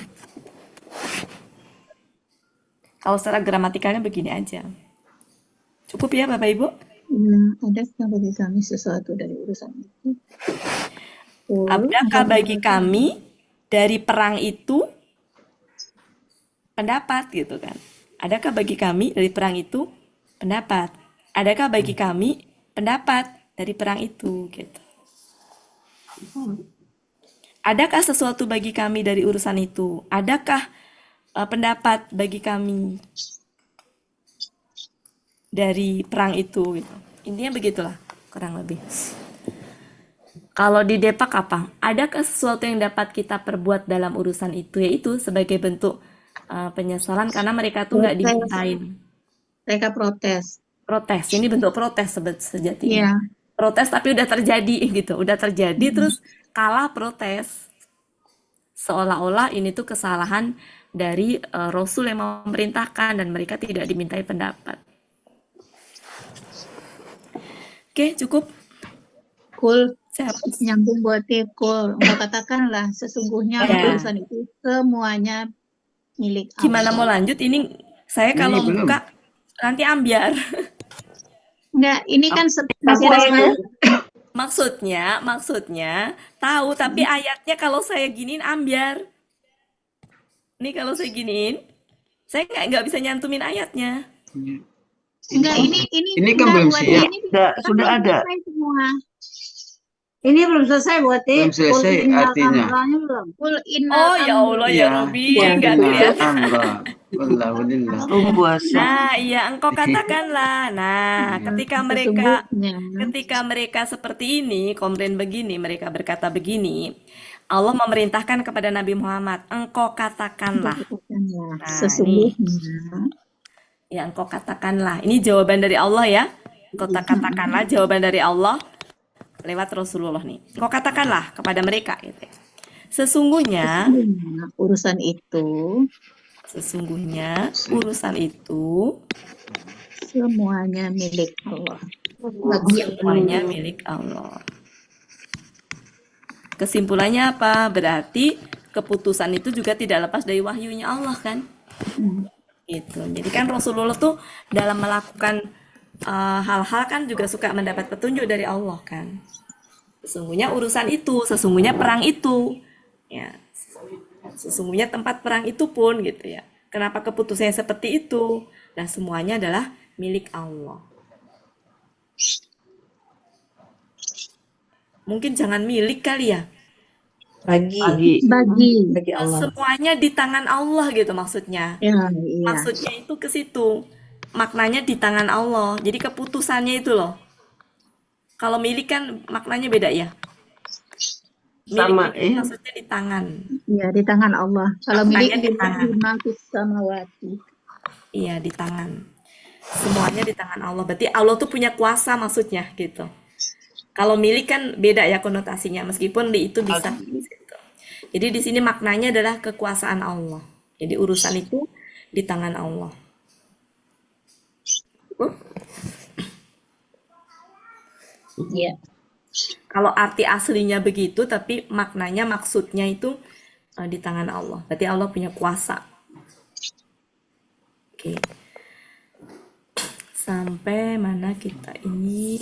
Kalau secara gramatikalnya begini aja. Cukup ya Bapak Ibu? Adakah bagi kami sesuatu dari urusan itu? Adakah bagi kami dari perang itu pendapat gitu kan? Adakah bagi kami dari perang itu pendapat? Adakah bagi kami pendapat dari perang itu gitu? Adakah sesuatu bagi kami dari urusan itu? Adakah pendapat bagi kami dari perang itu gitu. Intinya begitulah kurang lebih. Kalau di Depak apa? Adakah sesuatu yang dapat kita perbuat dalam urusan itu? Yaitu sebagai bentuk penyesalan karena mereka tuh nggak dimintain. Mereka protes. Protes, ini bentuk protes sejatinya. Iya. Protes tapi udah terjadi gitu. Udah terjadi terus kalah protes. Seolah-olah ini tuh kesalahan dari Rasul yang memerintahkan dan mereka tidak dimintai pendapat. Oke, cukup. Kul Siapa? nyambung buat kul. Engkau katakanlah sesungguhnya Ya. urusan itu semuanya milik Gimana mau Allah. lanjut? Ini saya Ini kalau belum. buka nanti ambiar. Enggak, ini kan masih Apa ada namanya? Maksudnya tahu, tapi ayatnya kalau saya giniin ambiar. Nih kalau saya giniin, saya nggak bisa nyantumin ayatnya. enggak Ini kan enggak belum buat siap. ini Sudah ada. selesai semua. Ini belum selesai buat Belum selesai artinya. belum. Kul inna Oh ya Allah ya Iya. Robi, Ya, nggak betul. kelihatan. Amra. Wallahu Oh, puasa. Nah, iya engkau katakanlah. Nah, ketika mereka seperti ini, komplain begini, mereka berkata begini, Allah memerintahkan kepada Nabi Muhammad, engkau katakanlah. Nah, Sesungguhnya Ya, engkau katakanlah. Ini jawaban dari Allah ya. Engkau katakanlah jawaban dari Allah lewat Rasulullah nih. Engkau katakanlah kepada mereka gitu. Sesungguhnya sesungguhnya urusan itu semuanya milik Allah. semuanya milik Allah. Kesimpulannya apa? Berarti keputusan itu juga tidak lepas dari wahyunya Allah kan? Gitu. Jadi kan Rasulullah tuh dalam melakukan hal-hal kan juga suka mendapat petunjuk dari Allah kan. Sesungguhnya urusan itu, sesungguhnya perang itu, ya, sesungguhnya tempat perang itu pun gitu ya. Kenapa keputusannya seperti itu? Nah, semuanya adalah milik Allah. Mungkin jangan milik kali ya. Bagi Allah. Semuanya di tangan Allah gitu maksudnya. Ya, iya. Maksudnya itu ke situ. Maknanya di tangan Allah. Jadi keputusannya itu loh. Kalau milik kan maknanya beda ya. Sama, Milik itu maksudnya di tangan. Iya, di tangan Allah. Kalau Maknanya milik di tangan. samawati. Iya, di tangan. Semuanya di tangan Allah. Berarti Allah tuh punya kuasa maksudnya gitu. Kalau milik kan beda ya konotasinya, meskipun di itu bisa gitu. Jadi di sini maknanya adalah kekuasaan Allah. Jadi urusan itu di tangan Allah. Iya. Kalau arti aslinya begitu, tapi maknanya maksudnya itu di tangan Allah. Berarti Allah punya kuasa. Oke. Sampai mana kita ini?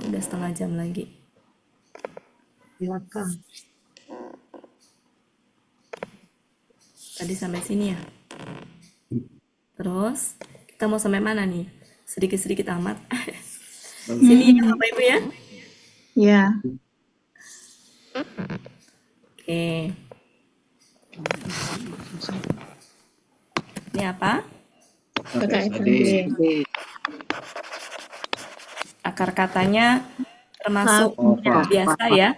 Udah setengah jam lagi. Tadi sampai sini ya. Terus kita mau sampai mana nih? Sedikit-sedikit amat. Sini ya Bapak Ibu ya. Ya. Oke. Ini apa? Akar katanya termasuk biasa ya.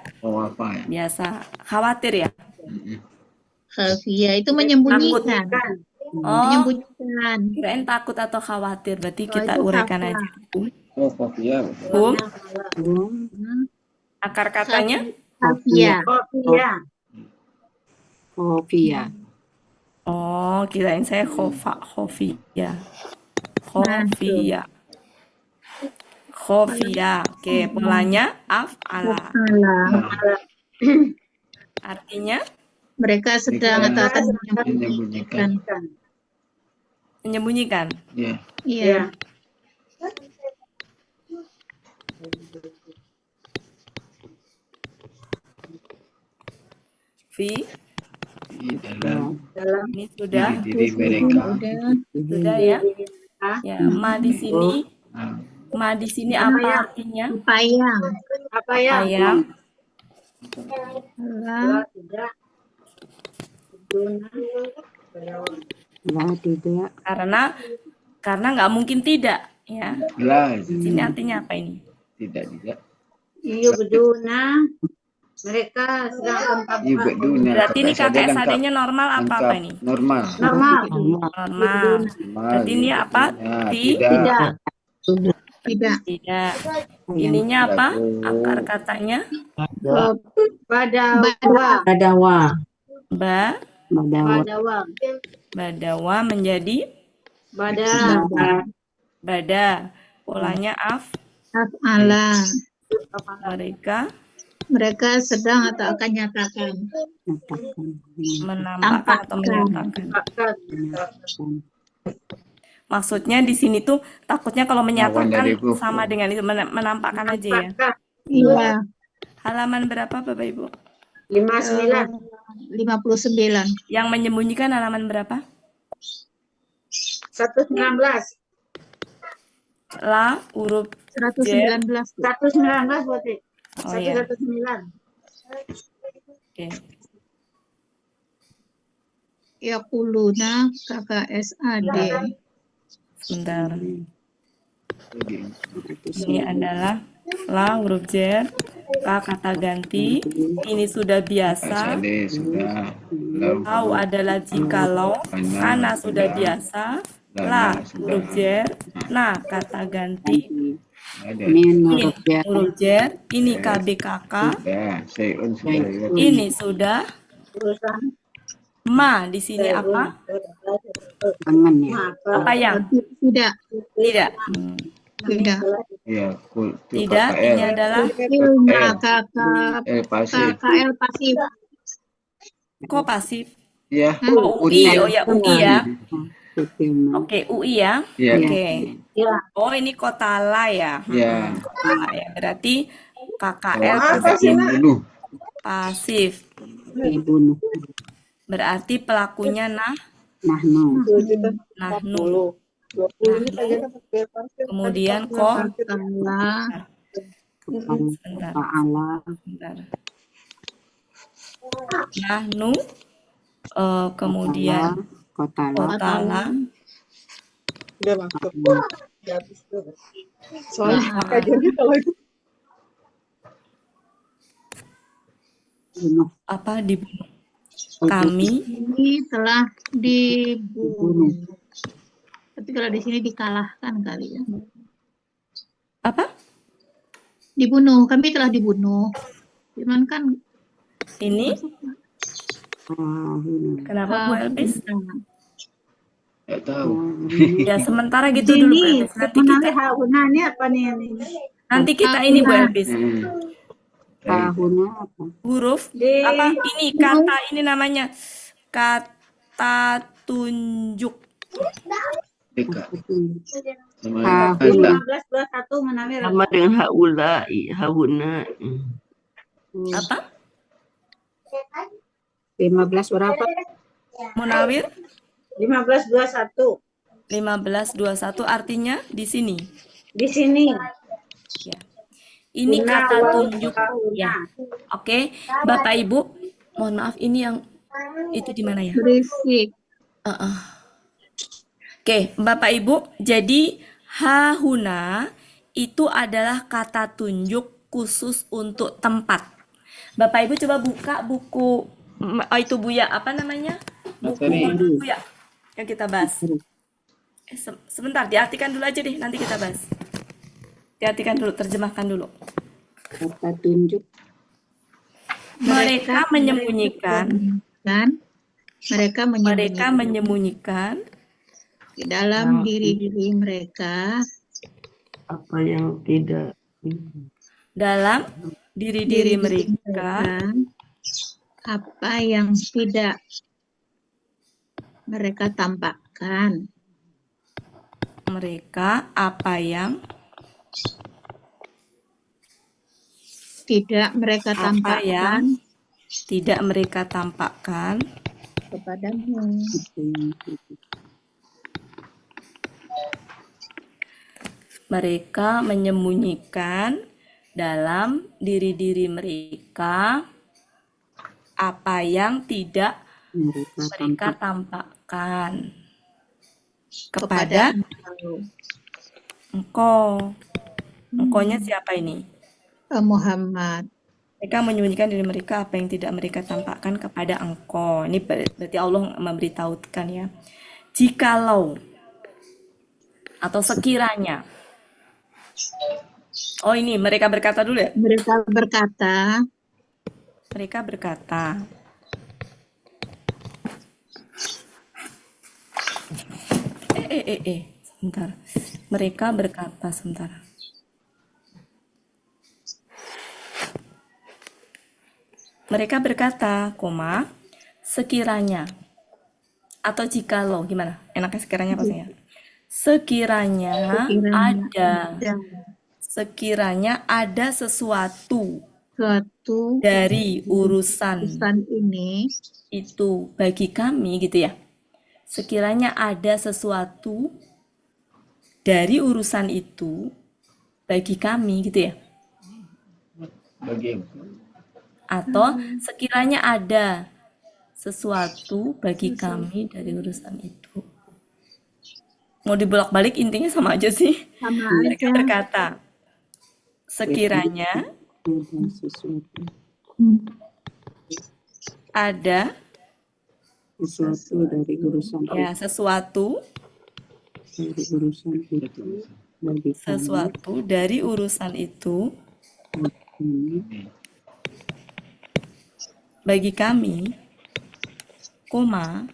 Biasa. Khawatir ya. Khafiyah itu menyembunyikan. Menyembunyikan. Kirain takut atau khawatir. Berarti kita itu uraikan khafiyah. aja. Akar katanya Khafiyah. Khofiyah. Oh, kirain saya khofiyah. Khofiyah. Oke, polanya af'ala. Artinya Mereka sedang atau akan menyembunyikan. Iya. Fi dalam ini sudah diri mereka. sudah ya. Ya, ma di sini apa artinya? Payang. Payang. Tidak. Karena nggak mungkin tidak ya. Sini artinya apa ini? Tidak. Yubduna, mereka sedang Berarti ini KKSAD-nya normal apa ini? Normal. Berarti ini apa? Tidak. Ininya apa? Akar katanya? Badawa menjadi bada. Polanya Af'ala. mereka sedang atau akan nyatakan. menampakkan atau menyatakan. Maksudnya di sini tuh takutnya kalau menyatakan dari huruf. sama dengan itu menampakkan aja ya. Iya, Halaman berapa Bapak Ibu? 59. 59. Yang menyembunyikan halaman berapa? 119. La huruf 119. 119 berarti. Oh ya. 119. Oke. Yaquluna KKSAD. Sebentar. Ini adalah la huruf jer, ka kata ganti, ini sudah biasa, SAD sudah. Lalu au adalah jikalau, ana sudah biasa, la huruf jer, na kata ganti, ada. Min ini huruf jar. huruf jer, ini KBKK, Sudah. Sayun sudah. ini sudah, ma di sini apa? Tangan ya. Apa yang? Tidak. Tidak. Tidak. Iya, Tidak, ini adalah Ilma pasif. KKL pasif. kok pasif? Iya. Oh, UI, oh ya UI ya. Firman. Oke, UI ya. Iya. Oke. Ya. Oh, ini kotala ya. Iya. Kotala ya. Berarti KKL Yang bunuh. pasif. Dibunuh. Berarti pelakunya Nahnu. nahnu. Kemudian kok sebentar. Ta'ala. Sebentar. Nahnu kemudian Kotala. kotala Bunuh. apa dibunuh. Kami ini telah dibunuh. Tapi kalau di sini dikalahkan kali ya. apa? Dibunuh, kami telah dibunuh. Cuman kan Ini Tahun. kenapa Bu Elpis? Nggak tahu. Ya sementara gitu dulu Bu Ini Elpis. Nanti menawi kita hauna ini apa nih ini? nanti kita ini Bu Elpis. Tahunnya apa? Huruf Di- apa ini kata ini namanya kata tunjuk. Deka. Sama Tahun. ada. 1521 menawi Sama dengan haula, hauna. Apa? 15 berapa? Munawir 1521 1521 artinya di sini. di sini. Ya. Ini kata tunjuk ya. Oke, Bapak Ibu, mohon maaf ini yang itu di mana ya? berisik. Oke, Bapak Ibu, jadi hahuna itu adalah kata tunjuk khusus untuk tempat. Bapak Ibu coba buka buku itu Buya apa namanya? Buku Materi. Buya yang kita bahas. Sebentar, diartikan dulu aja deh, nanti kita bahas. Diartikan dulu, terjemahkan dulu. Kata tunjuk. Mereka menyembunyikan, Dan mereka menyembunyikan di dalam diri-diri mereka Apa yang tidak. dalam diri-diri mereka apa yang tidak mereka tampakkan. mereka apa yang Tidak mereka Apa tampakkan tidak mereka tampakkan kepadamu. mereka menyembunyikan dalam diri-diri mereka apa yang tidak mereka tampakkan kepada engkau. Engkaunya siapa ini? Muhammad. Mereka menyembunyikan diri mereka apa yang tidak mereka tampakkan kepada engkau. Ini berarti Allah memberitahukan ya. Jikalau atau sekiranya. Oh ini mereka berkata dulu ya. Mereka berkata, Mereka berkata. Bentar. Mereka berkata, sebentar. Mereka berkata, koma, sekiranya atau jikalau, gimana? Enaknya sekiranya apa sih ya? Sekiranya Sekiranya sekiranya ada sesuatu suatu dari urusan urusan ini itu bagi kami gitu ya. Sekiranya ada sesuatu dari urusan itu bagi kami gitu ya. Bagi Atau sekiranya ada sesuatu bagi kami dari urusan itu. Mau dibolak-balik intinya sama aja sih. sama Mereka aja. berkata, sekiranya Ada sesuatu. ada Sesuatu dari urusan ya sesuatu dari urusan itu bagi kami. sesuatu dari urusan itu bagi kami, koma,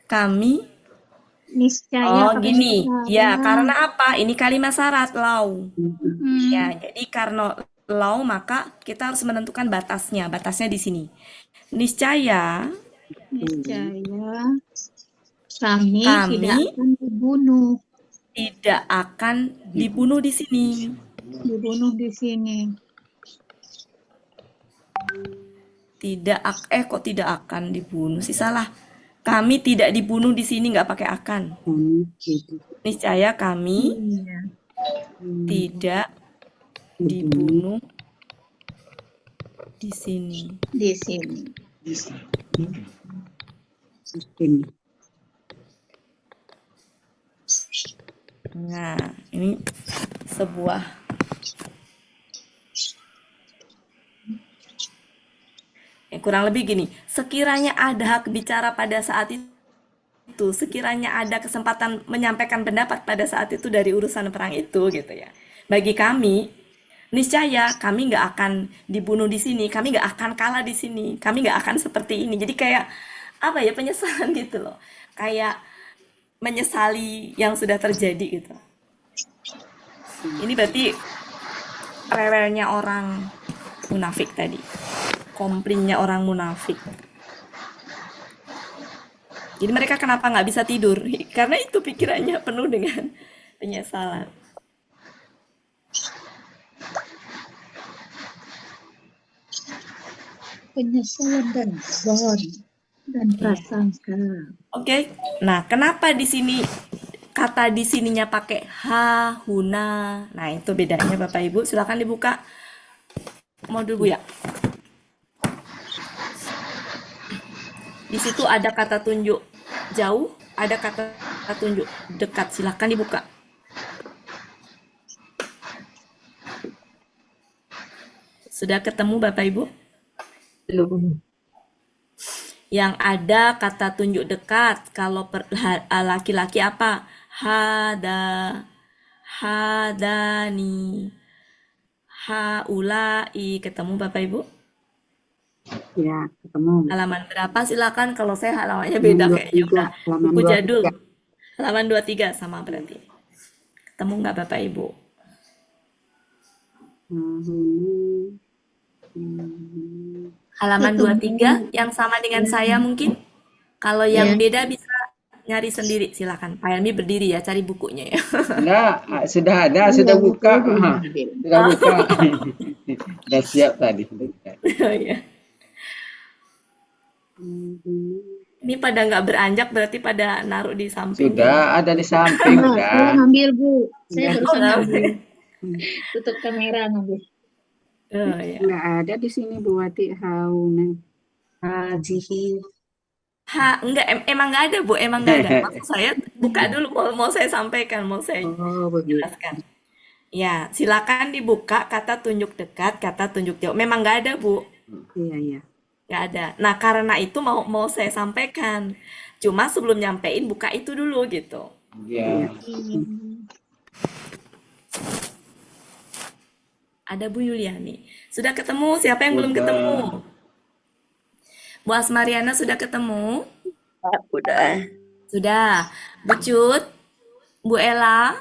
kami, Niscaya oh pakai gini, ya niscaya. karena apa? Ini kalimat syarat, lau. Hmm, Ya, jadi karena lau maka kita harus menentukan batasnya. Batasnya di sini. Niscaya niscaya kami tidak kami akan dibunuh tidak akan dibunuh di sini. di sini. Kok tidak akan dibunuh sih salah. Kami tidak dibunuh di sini nggak pakai akan. Kami tidak Niscaya kami Iya, tidak dibunuh di sini. di sini. yakin. Nah, ini sebuah kurang lebih gini. Sekiranya ada hak bicara pada saat itu, sekiranya ada kesempatan menyampaikan pendapat pada saat itu dari urusan perang itu, gitu ya. Bagi kami, niscaya kami nggak akan dibunuh di sini, kami nggak akan kalah di sini, kami nggak akan seperti ini. Jadi kayak apa ya penyesalan gitu loh, kayak menyesali yang sudah terjadi gitu. Ini berarti rewelnya orang munafik tadi, komplainnya orang munafik. Jadi mereka kenapa nggak bisa tidur? Karena itu pikirannya penuh dengan penyesalan. Penyesalan dan zon dan prasangka. Oke. Nah, kenapa di sini kata di sininya pakai ha, huna? Nah, itu bedanya Bapak Ibu. Silakan dibuka modul Bu ya. Di situ ada kata tunjuk jauh, ada kata tunjuk dekat. Silakan dibuka. Sudah ketemu Bapak Ibu? Belum. Yang ada kata tunjuk dekat. Kalau laki-laki apa? Hada, hadani, haulai. Ketemu Bapak Ibu? Ya, ketemu. Halaman berapa? Silakan. Kalau saya halamannya beda kayaknya. Udah Halaman buku jadul. 23. Halaman 23 sama berarti. Ketemu nggak Bapak Ibu? Halaman 23 yang sama dengan saya mungkin. Kalau yang beda bisa nyari sendiri. Silakan. Pak Helmi berdiri ya, cari bukunya ya. Enggak, sudah ada, sudah buka. Sudah buka. Sudah siap tadi. Oh, iya. Ini pada nggak beranjak berarti pada naruh di samping. Sudah ada di samping, Saya udah. ngambil Bu, saya Enggak. barusan Oh, ngambil. Tutup kamera ngambil. Oh, iya. Nggak ada di sini Bu Wati hauna. Hazihi. Enggak, emang nggak ada Bu, emang nggak ada. Maksud saya buka dulu, mau saya sampaikan, mau saya Oh, begitu. jelaskan. Ya, silakan dibuka kata tunjuk dekat, kata tunjuk jauh. Memang nggak ada Bu, Iya, iya. nggak ada. Nah, karena itu mau saya sampaikan. Cuma sebelum nyampein buka itu dulu gitu. Ya. Ada Bu Yuliani. Sudah ketemu? Siapa yang belum Sudah. ketemu? Bu Asmariana sudah ketemu? Udah. Sudah. Bu Cut, Bu Ella,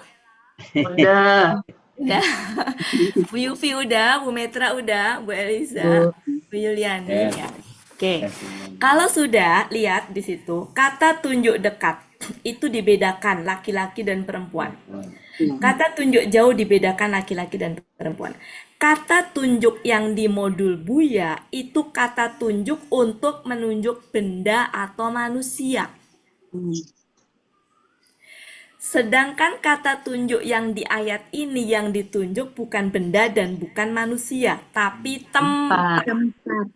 Udah. udah. Bu Yufi udah, Bu Metra udah, Bu Eliza, Bu. Bu Yuliani ya. Ya, Oke. ya, semua. Kalau sudah lihat di situ, kata tunjuk dekat itu dibedakan laki-laki dan perempuan. Ya. Kata tunjuk jauh dibedakan laki-laki dan perempuan. Kata tunjuk yang di modul Buya itu kata tunjuk untuk menunjuk benda atau manusia. Sedangkan kata tunjuk yang di ayat ini yang ditunjuk bukan benda dan bukan manusia, tapi tempat. Tempat.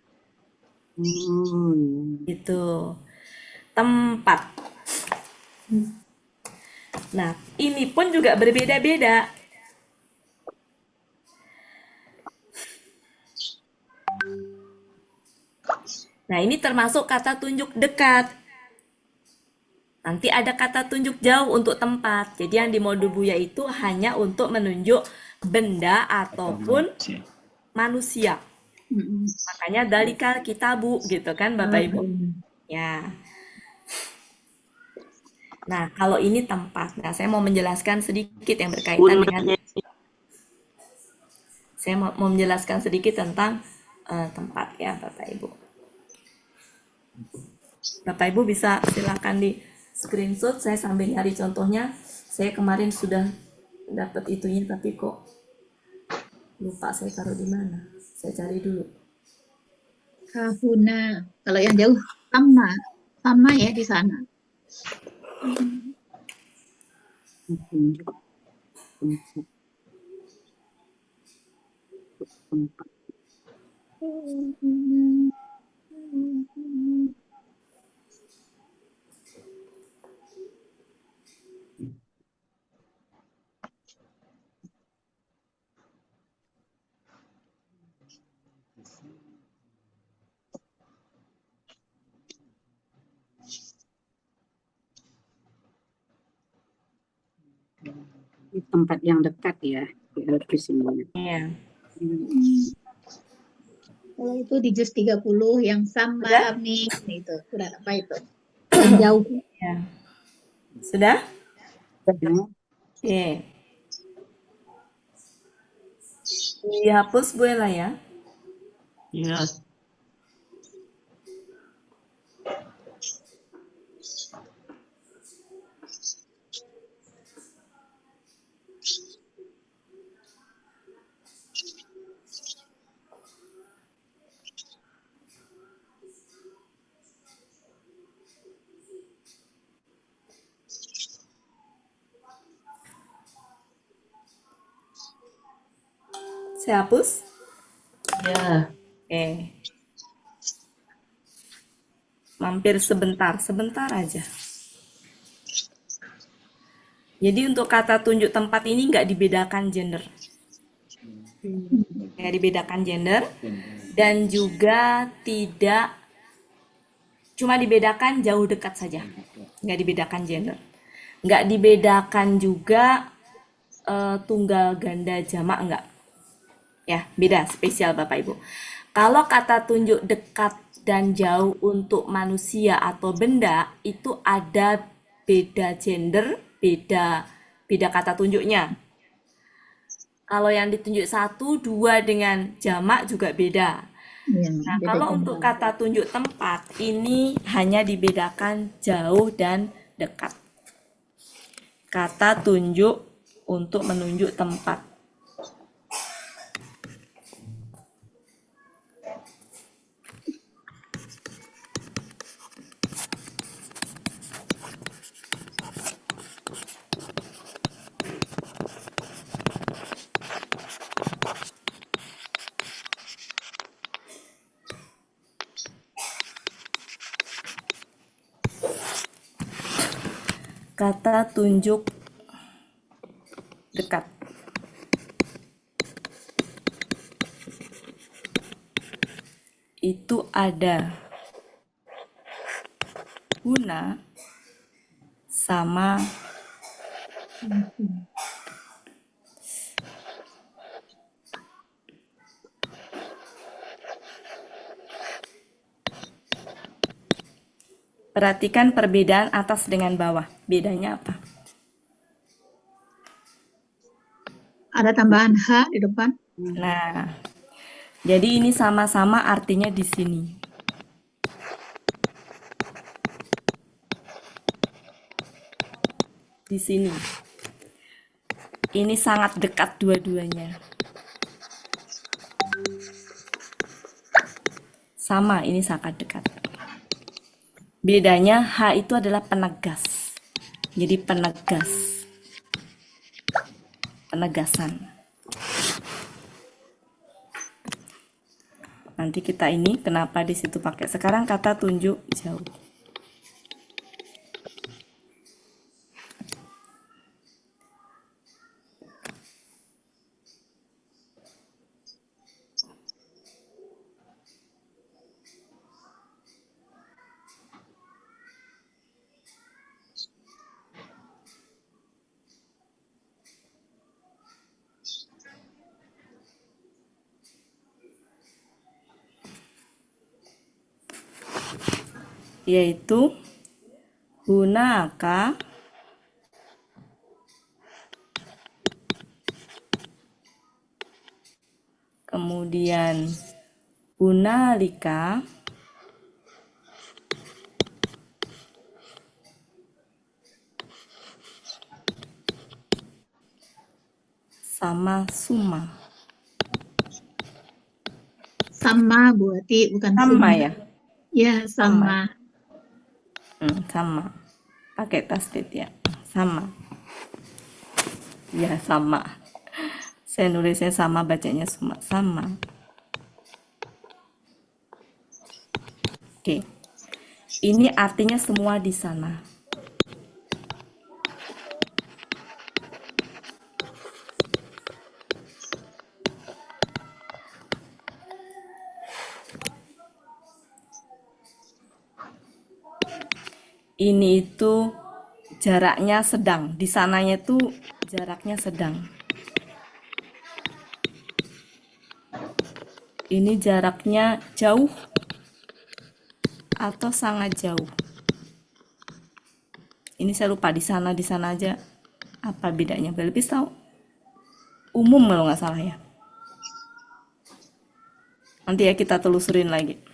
Oh, ya. Itu tempat. Nah, ini pun juga berbeda-beda. Nah, ini termasuk kata tunjuk dekat. Nanti ada kata tunjuk jauh untuk tempat. Jadi yang di modul Buya itu hanya untuk menunjuk benda ataupun manusia. Makanya dalikal kitabu gitu kan Bapak Ibu. Ya. Nah, kalau ini tempat. Nah, saya mau menjelaskan sedikit yang berkaitan dengan saya mau menjelaskan sedikit tentang tempat ya Bapak Ibu. Bapak Ibu bisa silakan di screenshot, saya sambil nyari contohnya. Saya kemarin sudah dapat itunya tapi kok lupa saya taruh di mana. Saya cari dulu. Kahuna. Kalau yang jauh sama. Sama ya di sana. Tunjuk tempat. Tempat. Di tempat yang dekat ya, di sini. Iya. Kalau itu di juz 30 yang sama Sudah? nih itu. Sudah apa itu? Yang jauh. Ya. Sudah? Ya. Oke. Dihapus Bu Ella ya. Ya. Saya hapus. Ya. Oke. Mampir sebentar aja. Jadi untuk kata tunjuk tempat ini nggak dibedakan gender. Nggak dibedakan gender. Dan juga tidak cuma dibedakan jauh dekat saja. Nggak dibedakan gender. Nggak dibedakan juga tunggal ganda jamak enggak. Ya, beda spesial Bapak Ibu. Kalau kata tunjuk dekat dan jauh untuk manusia atau benda itu ada beda gender, beda kata tunjuknya. Kalau yang ditunjuk 1, 2 dengan jamak juga beda. Ya, Nah, beda kalau jauh. untuk kata tunjuk tempat ini hanya dibedakan jauh dan dekat. Kata tunjuk untuk menunjuk tempat. Kata tunjuk dekat. Itu ada guna sama Perhatikan perbedaan atas dengan bawah. Bedanya apa? Ada tambahan H di depan. Nah, jadi ini sama-sama artinya di sini. Di sini. Ini sangat dekat dua-duanya. Sama, ini sangat dekat. Bedanya H itu adalah penegas. Jadi penegas. Penegasan. Nanti kita ini kenapa di situ pakai. Sekarang kata tunjuk jauh. Yaitu hunaka kemudian hunalika sama summa. Sama Bu Ati, bukan Sama summa. ya? Ya, sama. Sama. Pakai tasdid ya. Sama. Ya, sama. Saya nulisnya sama, bacanya summa. Sama. Oke. Ini artinya semua di sana. Ini itu jaraknya sedang. Di sananya itu jaraknya sedang. Ini jaraknya jauh atau sangat jauh. Ini saya lupa di sana aja. Apa bedanya? Belibis tahu? Umum kalau nggak salah ya. Nanti ya kita telusurin lagi.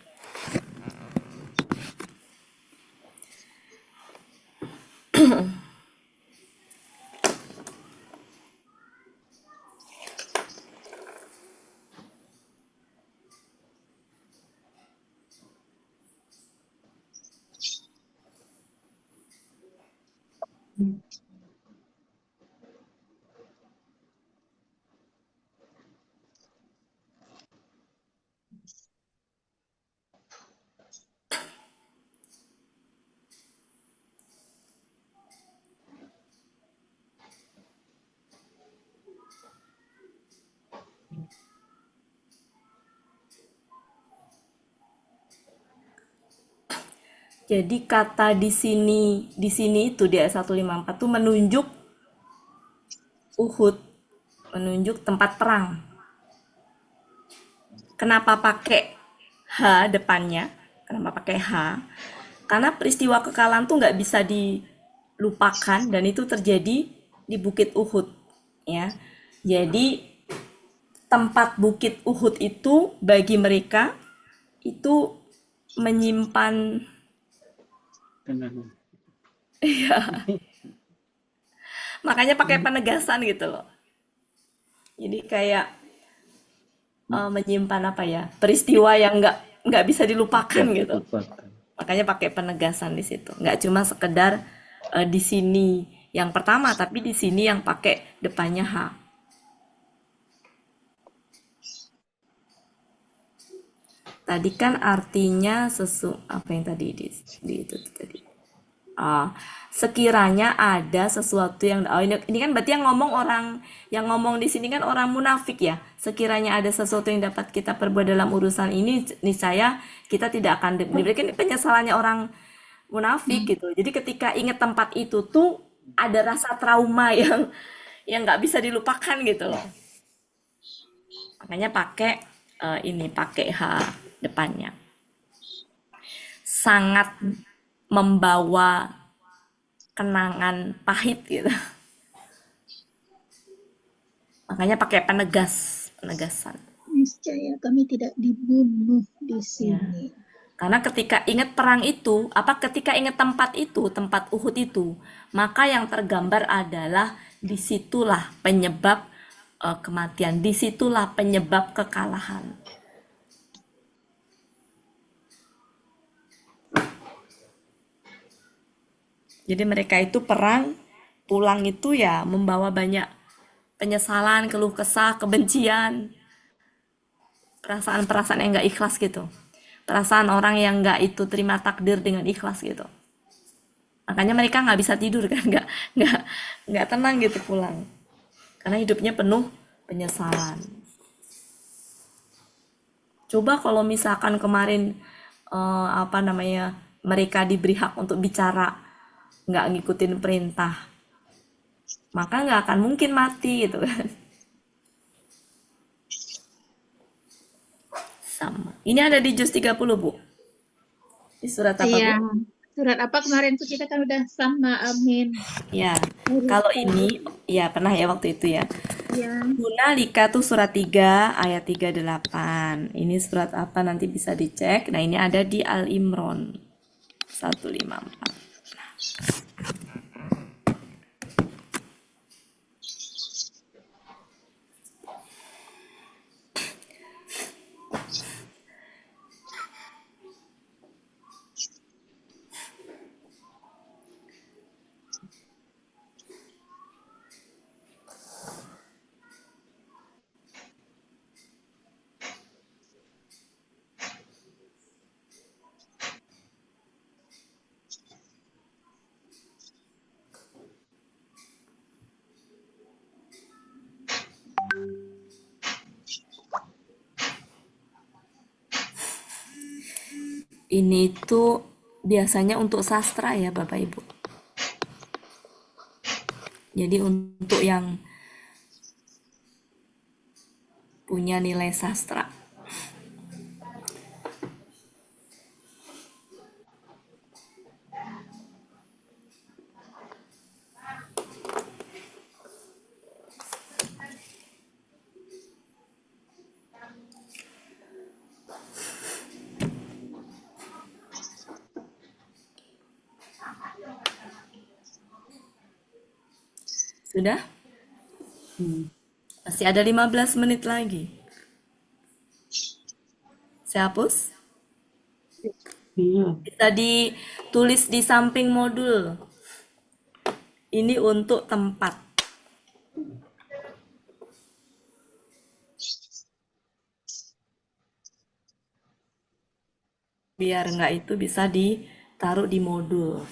Jadi kata di sini itu di ayat 154 tuh menunjuk Uhud, menunjuk tempat perang. Kenapa pakai H depannya? Kenapa pakai H? Karena peristiwa kekalahan tuh nggak bisa dilupakan dan itu terjadi di Bukit Uhud, ya. Jadi tempat Bukit Uhud itu bagi mereka itu menyimpan makanya pakai penegasan gitu loh. Jadi kayak menyimpan apa ya, peristiwa yang nggak bisa dilupakan gitu. Makanya pakai penegasan di situ. Nggak cuma sekedar di sini yang pertama, tapi di sini yang pakai depannya H. Tadi kan artinya apa yang tadi di itu tadi. Sekiranya ada sesuatu yang ini kan berarti yang ngomong di sini kan orang munafik ya. Sekiranya ada sesuatu yang dapat kita perbuat dalam urusan ini, niscaya kita tidak akan diberikan. Penyesalannya orang munafik gitu. Jadi ketika ingat tempat itu tuh ada rasa trauma yang nggak bisa dilupakan gitu loh. Makanya pakai pakai H depannya. Sangat membawa kenangan pahit gitu. Makanya pakai penegasan. Niscaya kami tidak dibunuh di sini. Karena ketika ingat perang itu, ketika ingat tempat itu, tempat Uhud itu, maka yang tergambar adalah disitulah penyebab kematian, disitulah penyebab kekalahan. Jadi mereka itu perang, pulang itu ya membawa banyak penyesalan, keluh kesah, kebencian, perasaan-perasaan yang nggak ikhlas gitu. Perasaan orang yang nggak itu terima takdir dengan ikhlas gitu. Makanya mereka nggak bisa tidur kan, nggak tenang gitu pulang. Karena hidupnya penuh penyesalan. Coba kalau misalkan kemarin mereka diberi hak untuk bicara, nggak ngikutin perintah, maka nggak akan mungkin mati gitu kan. Sama. Ini ada di juz 30, Bu. Ini surat apa, Iya. Bu? Surat apa kemarin tuh kita kan udah sama, amin. Ya, kalau ini, ya pernah ya waktu itu ya. Ya. Hunalika tuh surat 3 ayat 38. Ini surat apa nanti bisa dicek. Nah, ini ada di Al-Imran 154. Ini tuh biasanya untuk sastra ya Bapak Ibu. Jadi untuk yang punya nilai sastra. Sudah? Masih ada 15 menit lagi. Saya hapus? Iya. Bisa ditulis di samping modul. Ini untuk tempat. Biar nggak itu bisa ditaruh di modul.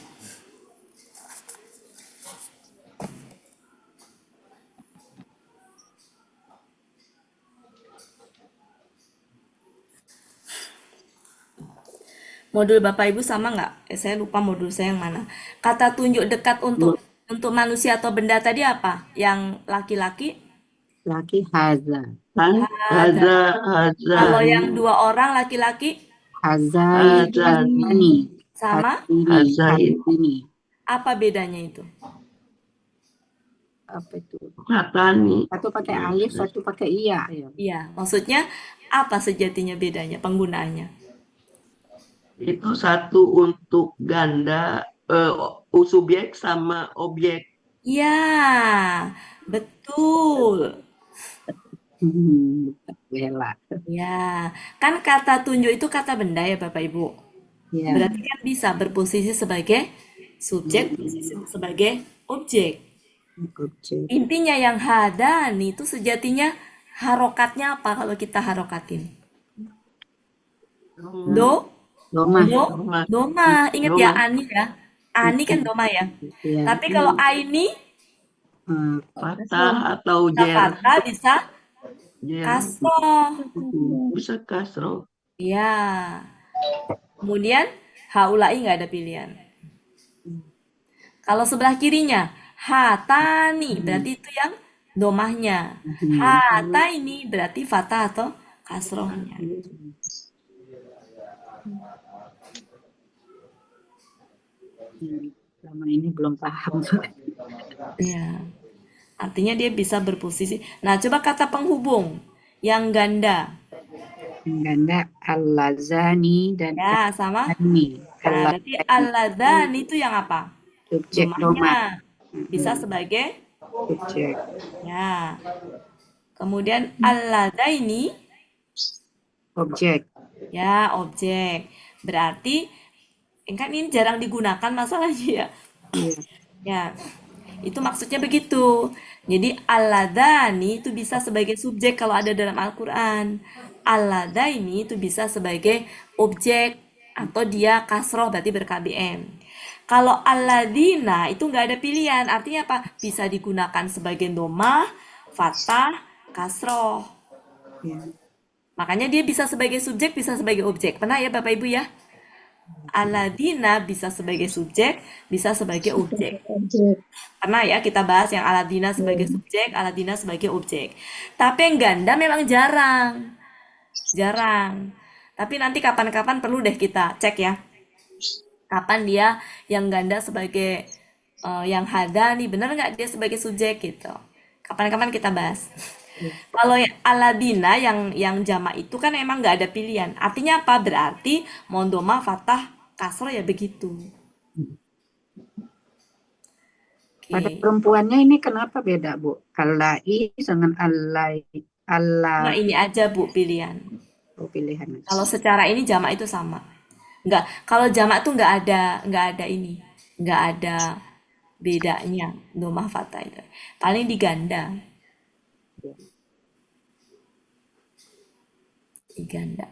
Modul Bapak Ibu sama nggak? Saya lupa modul saya yang mana. Kata tunjuk dekat untuk manusia atau benda tadi apa? Yang laki-laki? Laki haza. Kan ada Kalau yang dua orang laki-laki Hazai. Hazani. sama? Hazain. Ini. Apa bedanya itu? Apa itu? Hatani. Satu pakai alif, satu pakai iya. Ya. Iya, maksudnya apa sejatinya bedanya penggunaannya? Itu satu untuk ganda subjek sama objek. Ya, betul. Bela. Ya, kan kata tunjuk itu kata benda ya Bapak Ibu. Ya. Berarti kan bisa berposisi sebagai subjek, berposisi sebagai objek. Objek. Intinya yang hadani itu sejatinya harokatnya apa kalau kita harokatin? Doma. Doma. Ingat ya ani ya. Ani kan doma ya. Ya. Tapi kalau aini Fathah atau bisa jer. fathah, bisa Jer. kasroh. Bisa kasroh. Ya. Kemudian haulai nggak ada pilihan. Kalau sebelah kirinya hatani berarti itu yang domahnya. Hata ini berarti fathah atau kasrohnya. Selama ini belum paham. Ya, artinya dia bisa berposisi. Nah, coba kata penghubung yang ganda. Ganda al-lazani dan Ya, sama. al-lazani. Nah, berarti al-ladzan itu yang apa? Subjek doma. Domanya bisa sebagai Subjek. ya. Kemudian al-ladzaini Objek. ya objek. Berarti kan ini jarang digunakan masalahnya ya. Iya. Ya. Itu maksudnya begitu. Jadi al-ladzani itu bisa sebagai subjek kalau ada dalam Al-Qur'an. Al-ladzaini itu bisa sebagai objek atau dia kasroh berarti ber-KBM. Kalau alladzina itu nggak ada pilihan, artinya apa? Bisa digunakan sebagai domah, fathah, kasroh. Iya. Makanya dia bisa sebagai subjek, bisa sebagai objek. Pernah ya Bapak Ibu ya? Alladzina bisa sebagai subjek, bisa sebagai objek. Pernah ya kita bahas yang alladzina sebagai subjek, alladzina sebagai objek. Tapi yang ganda memang jarang. Jarang. Tapi nanti kapan-kapan perlu deh kita cek ya. Kapan dia yang ganda sebagai yang hada nih, bener nggak dia sebagai subjek gitu. Kapan-kapan kita bahas. Kalau yang aladina yang jamak itu kan emang nggak ada pilihan. Artinya apa? Berarti mondoma, fathah, kasroh ya begitu. Pada Oke. perempuannya ini kenapa beda, Bu? Allai dengan allai. Nah, Allah ini aja Bu pilihan. pilihan. Kalau secara ini jamak itu sama. Nggak, kalau jamak tuh nggak ada ini, nggak ada bedanya domah fathah itu. Paling diganda. Diganda.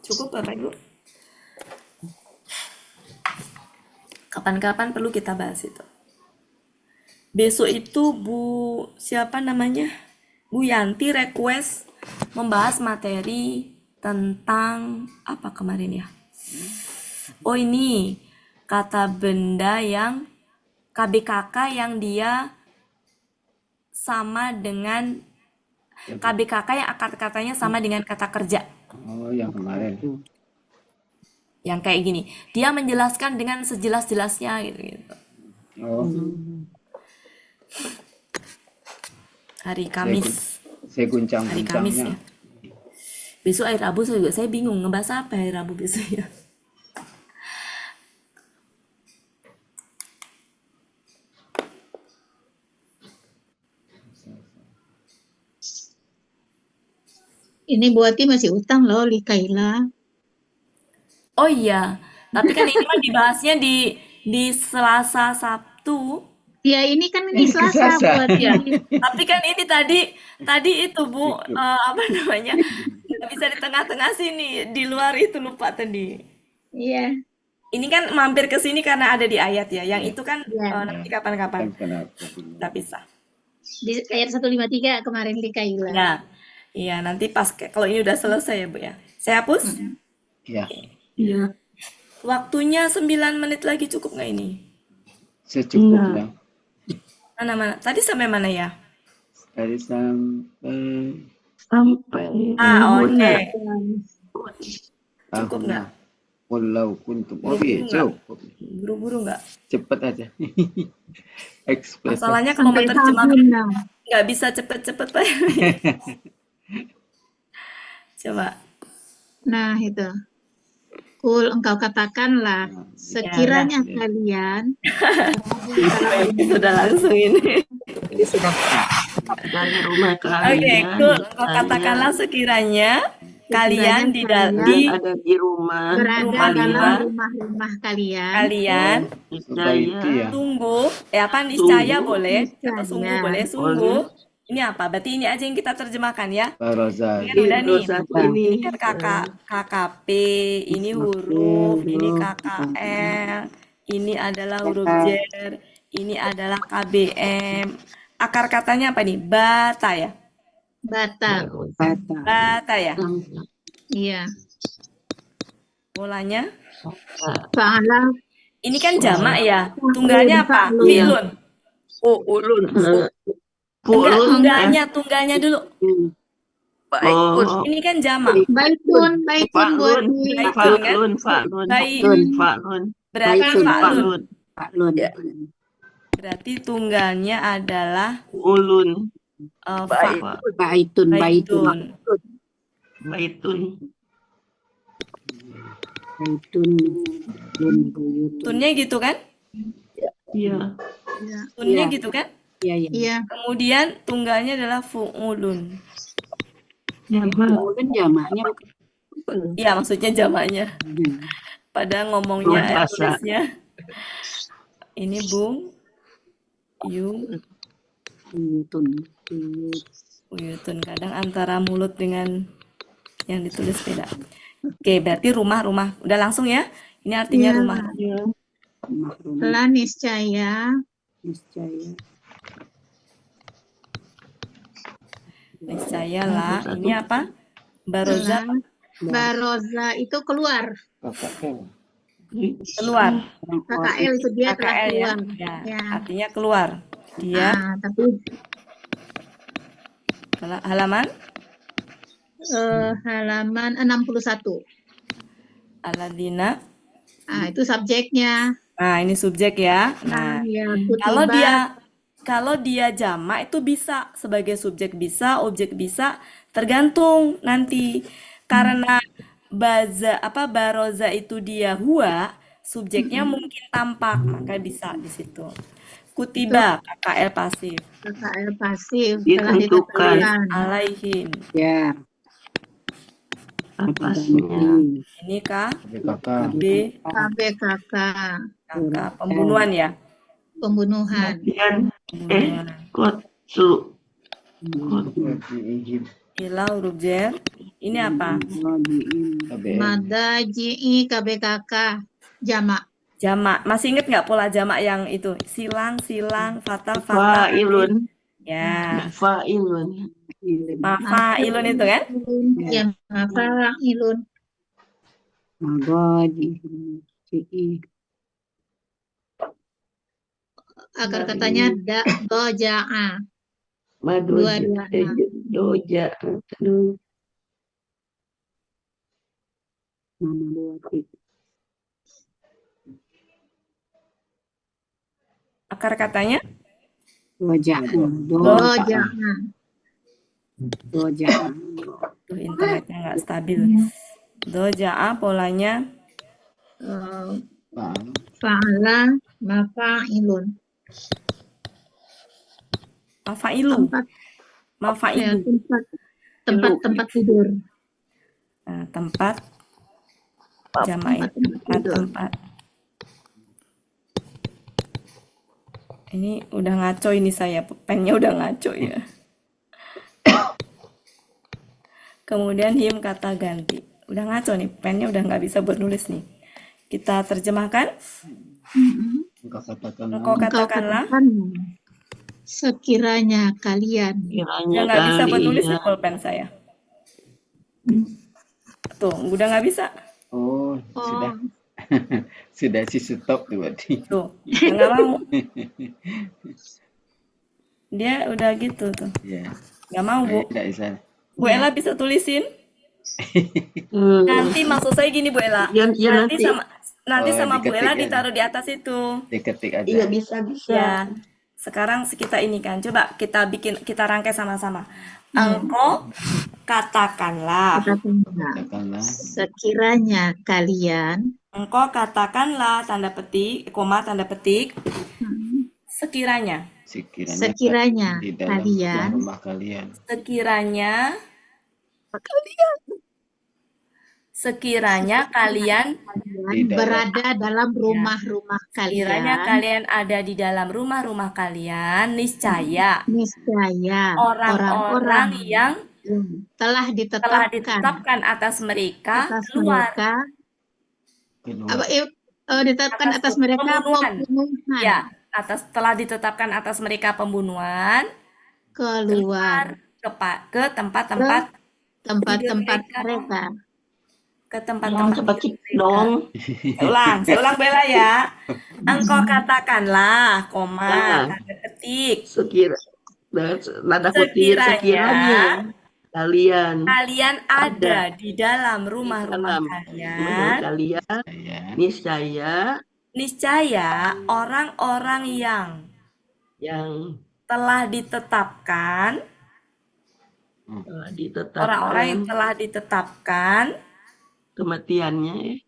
Cukup Bapak Ibu? Kapan-kapan perlu kita bahas itu. Besok itu Bu siapa namanya? Bu Yanti request membahas materi tentang apa kemarin ya? Oh ini kata benda yang KBKK yang dia sama dengan KBKK yang akar katanya sama dengan kata kerja. Oh, yang kemarin. Yang kayak gini, dia menjelaskan dengan sejelas-jelasnya gitu. Oh, Hari Kamis, saya hari Kamis guncang-guncangnya. ya. Besok hari Rabu saya bingung ngebahas apa hari Rabu besok ya. Ini Bu Ati masih utang loh, Likaila. Oh iya, tapi kan ini mah dibahasnya di Selasa Sabtu. Ya ini kan ini Ini Selasa Selasa. Bu Ati. Ya, tapi kan ini tadi itu Bu apa namanya? Nggak bisa di tengah-tengah sini, di luar itu lupa tadi. Iya. Ini kan mampir ke sini karena ada di ayat ya. Yang itu kan Iya. nanti kapan-kapan Kan kenapa? kita pisah. Di ayat 153 kemarin Likaila. Nah, iya nanti pas kalau ini udah selesai ya Bu ya. Saya hapus. Ya, Iya. Waktunya 9 menit lagi cukup nggak ini? secukupnya. Mana? Tadi sampai mana ya? Tadi sampai Oke. Cukup tahun nggak? Walau kuntum. Buru-buru Oke, nggak? cukup. Buru-buru nggak? Cepet aja. Ekspres. Masalahnya kalau Sampai menerjemahkan tahun nah. nggak bisa cepet-cepet Pak. Coba. Nah itu. Kul engkau katakanlah sekiranya kalian Sudah langsung ini. Ini sudah Dari rumah Oke, kalian. cool. Engkau katakanlah sekiranya kalian kalian Ada di rumah. berada rumah dalam rumah-rumah kalian. kalian Baiti ya. sungguh, apa niscaya Sungguh. boleh, atau Niscaya. sungguh boleh, sungguh. Ini apa? Berarti ini aja yang kita terjemahkan ya. Barazal. Ini kan udah nih. Ini Ini kan KKP, ini huruf, ini KKL, ini adalah huruf jer, ini adalah KBM. Akar katanya apa nih? Bata ya? Bata. bata. Bata ya? Iya. Mulanya? Fa'ala Ini kan jamak ya? Tunggalnya apa? Fa'lun. Fi'lun. ulun. Fu'lun kan? Tunggalnya dulu. Baikun. Oh, Ini kan jamak. Baikun buat fa'lun, di Baikun kan? fa'lun, Baik. fa'lun, Berarti Baikun. fa'lun. fa'lun, Faklun. Ya. Berarti tunggalnya adalah fu'ulun, Baik. Baitun. baitun. baitun, Baitun. Buyutun. Tunnya gitu kan? iya, Tunnya Iya. gitu kan? Iya. Iya. Kemudian tunggalnya adalah fu'ulun. jamak, Kemudian jamaknya bukan. Iya, maksudnya jamaknya. Pada ngomongnya, Bahasa. tulisnya. Ini Bung, Yu, Buyutun. Uyutun. Kadang antara mulut dengan yang ditulis beda. Oke, berarti rumah. Udah langsung ya? Ini artinya Iya. rumah. iya, Rumah. Telah niscaya. Niscaya. Niscaya lah. Ini apa? Baroza Telah. Baroza itu keluar. keluar. KKL itu dia telah KKL ya. keluar. Ya, Ya. artinya keluar. Dia Tapi halaman halaman 61. Aladina. Itu subjeknya. Nah, ini subjek ya. Nah, Ya, kalau dia jamak itu bisa sebagai subjek bisa, objek bisa, tergantung nanti. Karena baroza itu dia huwa, subjeknya mungkin tampak, maka bisa di situ. Kutiba, KKL pasif. KKL pasif telah Ditentukan. ditetapkan. Alaihim. Ya. atasnya, Ini Kakak. B, KBKK kakak pembunuhan ya. pembunuhan. kemudian Pembunuhan. kotlu, Ila huruf jer. Ini apa? Madaji'i KBKK jamak. Jamak. Masih inget nggak pola jamak yang itu? Silang, fata. fa'ilun, Ya. fa'ilun, Mafa'ilun itu kan? Ya, mafa'ilun. Akar katanya doja'a. madoja, Dua-duanya. doja, aduh, Akar katanya? Doja'a. Doja'a. Tuh, internetnya nggak stabil. Doja'a polanya Fa'ala mafa'ilun. mafa'ilu. Tempat Mafa'ilu. tempat tidur. Nah, tempat jamak tempat. Ini udah ngaco ini saya, pennya udah ngaco ya. Kemudian him kata ganti. Udah ngaco nih, pennya udah nggak bisa buat nulis nih. Kita terjemahkan. Engkau katakanlah. Sekiranya kalian. Udah nggak bisa buat nulis nih pulpen saya. Tuh, udah nggak bisa. Oh, sudah. Sudah si stop tuh berarti. Tuh, nggak mau. Dia udah gitu tuh. Iya. Nggak mau, Bu. Tidak bisa. Bu Ella bisa tulisin? Nanti maksud saya gini, Bu Ella. Ya, Nanti Oh, sama Bu diketik Ella aja. ditaruh di atas itu. Diketik aja. iya bisa, Ya. Sekarang kita ini kan, coba kita rangkai sama-sama. Engkau katakanlah. Katakanlah. Sekiranya kalian. Engkau katakanlah tanda petik, koma tanda petik. Sekiranya. Sekiranya di dalam kalian. rumah kalian. Sekiranya kalian Berada dalam rumah-rumah Sekiranya kalian. kalian ada di dalam rumah-rumah kalian, niscaya orang-orang yang telah ditetapkan atas mereka keluar. Ditetapkan atas mereka pembunuhan. Ya, telah ditetapkan atas mereka pembunuhan Keluar ke tempat-tempat mereka. Ke tempat-tempat cepat dong. Saya ulang Bella ya. Engkau katakanlah, koma, tanda petik. Nada kutip sekiranya kalian kalian ada di dalam di rumah-rumah dalam kalian, kalian, Ya. niscaya orang-orang yang telah ditetapkan, orang-orang yang telah ditetapkan. kematiannya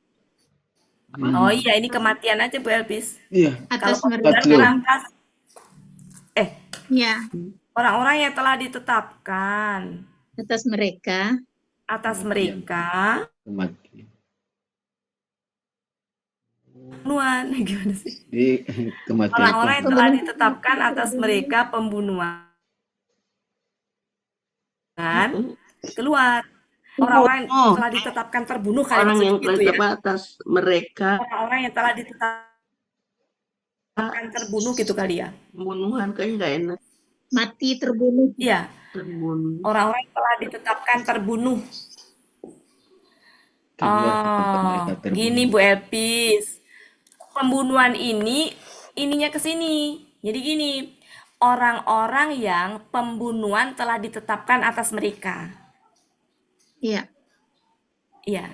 Oh iya, ini kematian aja Bu Elvis. Iya. Atas Kalau mereka. pembunuhan atas, Ya, orang-orang yang telah ditetapkan atas mereka. atas Kematian. mereka Kematian. pembunuhan. Gimana sih? Di kematian. Orang-orang yang telah ditetapkan atas mereka pembunuhan keluar. Orang-orang yang telah ditetapkan terbunuh kali orang yang maksudnya gitu ya. telah atas mereka Orang-orang yang telah ditetapkan terbunuh gitu kali ya. pembunuhan kayaknya nggak enak. Mati terbunuh. Iya, Terbunuh. orang-orang yang telah ditetapkan terbunuh. Keluar ke tempat mereka terbunuh. Gini Bu Elpis, pembunuhan ininya ke sini. Jadi gini, orang-orang yang pembunuhan telah ditetapkan atas mereka. Iya. Iya,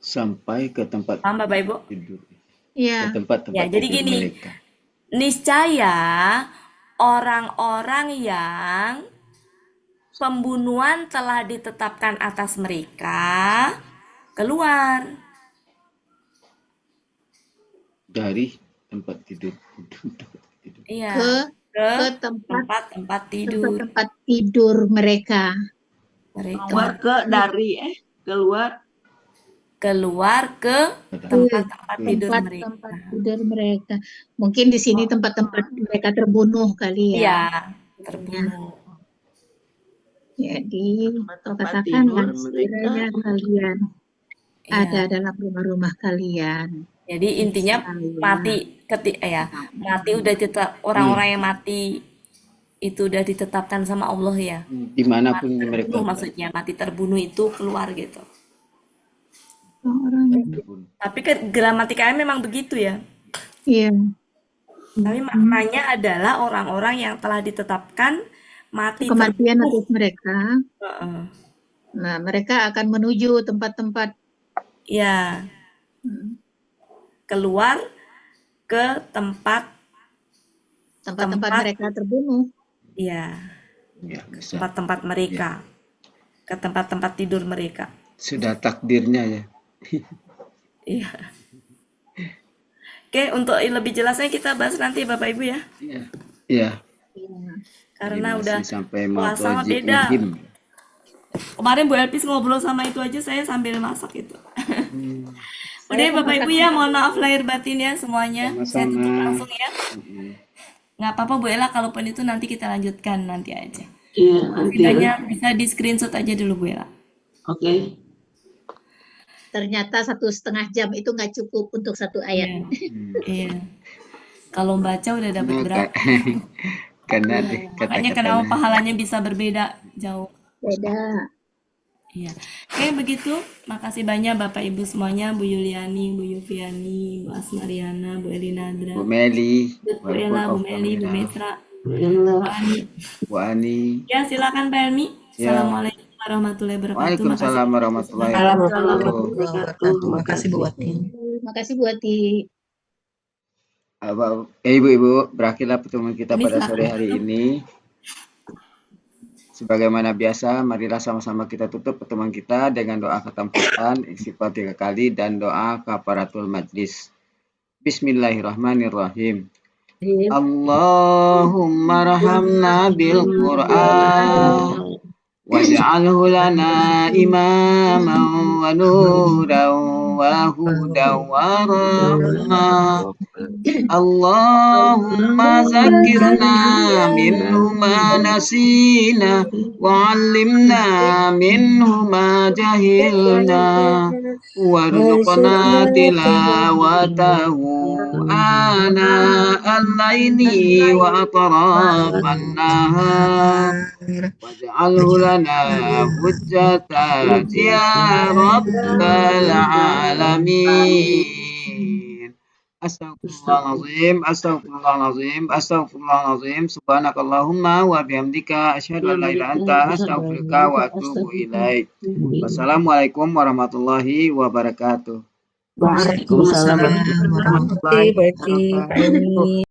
Sampai ke tempat paham Bapak Ibu? tidur. Iya. Ke tempat-tempat Ya, jadi tidur gini. mereka. Niscaya orang-orang yang pembunuhan telah ditetapkan atas mereka keluar. Dari tempat tidur. Iya, Ke ke tempat tidur tempat tidur mereka. Keluar mereka. Keluar ke tempat-tempat tidur mereka. Tempat tidur mereka. Mungkin di sini tempat-tempat mereka terbunuh kali ya. Iya, terbunuh. Jadi Tempat katakanlah tidur sekiranya kalian Iya. ada dalam rumah-rumah kalian. Jadi intinya mati mati udah orang-orang yang mati itu udah ditetapkan sama Allah ya. Dimanapun mereka Terbunuh maksudnya mati terbunuh itu keluar gitu. Orang terbunuh. Tapi gramatikanya memang begitu ya. Iya. Tapi maknanya adalah orang-orang yang telah ditetapkan mati Kematian terbunuh. atas mereka. Heeh. Nah, mereka akan menuju tempat-tempat Ya, keluar ke tempat-tempat mereka terbunuh. ya, Ya, bisa. tempat-tempat mereka, ke tempat-tempat tidur mereka. Sudah takdirnya ya. Iya. Oke, untuk lebih jelasnya kita bahas nanti Bapak Ibu ya. Iya. Iya. Karena Ini udah masih sampai puasa mau beda. muhim. Kemarin Bu Elpis ngobrol sama itu aja saya sambil masak itu. Udah ya, Bapak Ibu ya, mohon maaf lahir batin ya semuanya. Saya tutup Sama-sama. langsung ya. Nggak apa-apa Bu Ella, kalaupun itu nanti kita lanjutkan nanti aja. Iya, nanti. Setidaknya bisa di screenshot aja dulu Bu Ella. Oke. Ternyata 1,5 jam itu nggak cukup untuk satu ayat. Iya. Kalau baca udah dapat berapa? Karena deh Makanya kenapa pahalanya bisa berbeda jauh. Beda. Iya. Oke, begitu. Makasih banyak Bapak Ibu semuanya, Bu Yuliani, Bu Yufiani, Bu Asmariana, Bu Elinadra, Bu Meli, Bu Ella, Bu Meli, Bu Metra, Bu Ani. Bu Ani. Ya, silakan Pak Helmi. Ya. Assalamualaikum warahmatullahi wabarakatuh. Waalaikumsalam warahmatullahi Assalamualaikum wabarakatuh. warahmatullahi wabarakatuh. Terima kasih Bu Watin. Makasih Bu Ati. Ibu-ibu, berakhirlah pertemuan kita Ini pada silakan sore hari tutup. ini. Sebagaimana biasa, marilah sama-sama kita tutup pertemuan kita dengan doa khatam Quran, istighfar 3 kali, dan doa kafaratul majlis. Bismillahirrahmanirrahim. Allahumma rahamna bil Qur'an waj'alhu lana imaman wa nuran wa hudan wa rahmah. Allahumma zakirna minhu ma nasina wa 'allimna minhu ma jahilna warzuqna tilawatahu ana al-laili wa atrafan nahar waj'alhu lana hujjatan ya rabbal alamin. Astaghfirullahalazim, astaghfirullahalazim, astaghfirullahalazim. Subhanakallahumma wa bihamdika asyhadu an la ilaha illa anta astaghfiruka wa atubu ilaik. Wassalamualaikum warahmatullahi wabarakatuh. Waalaikumsalam. Waalaikumsalam warahmatullahi wabarakatuh.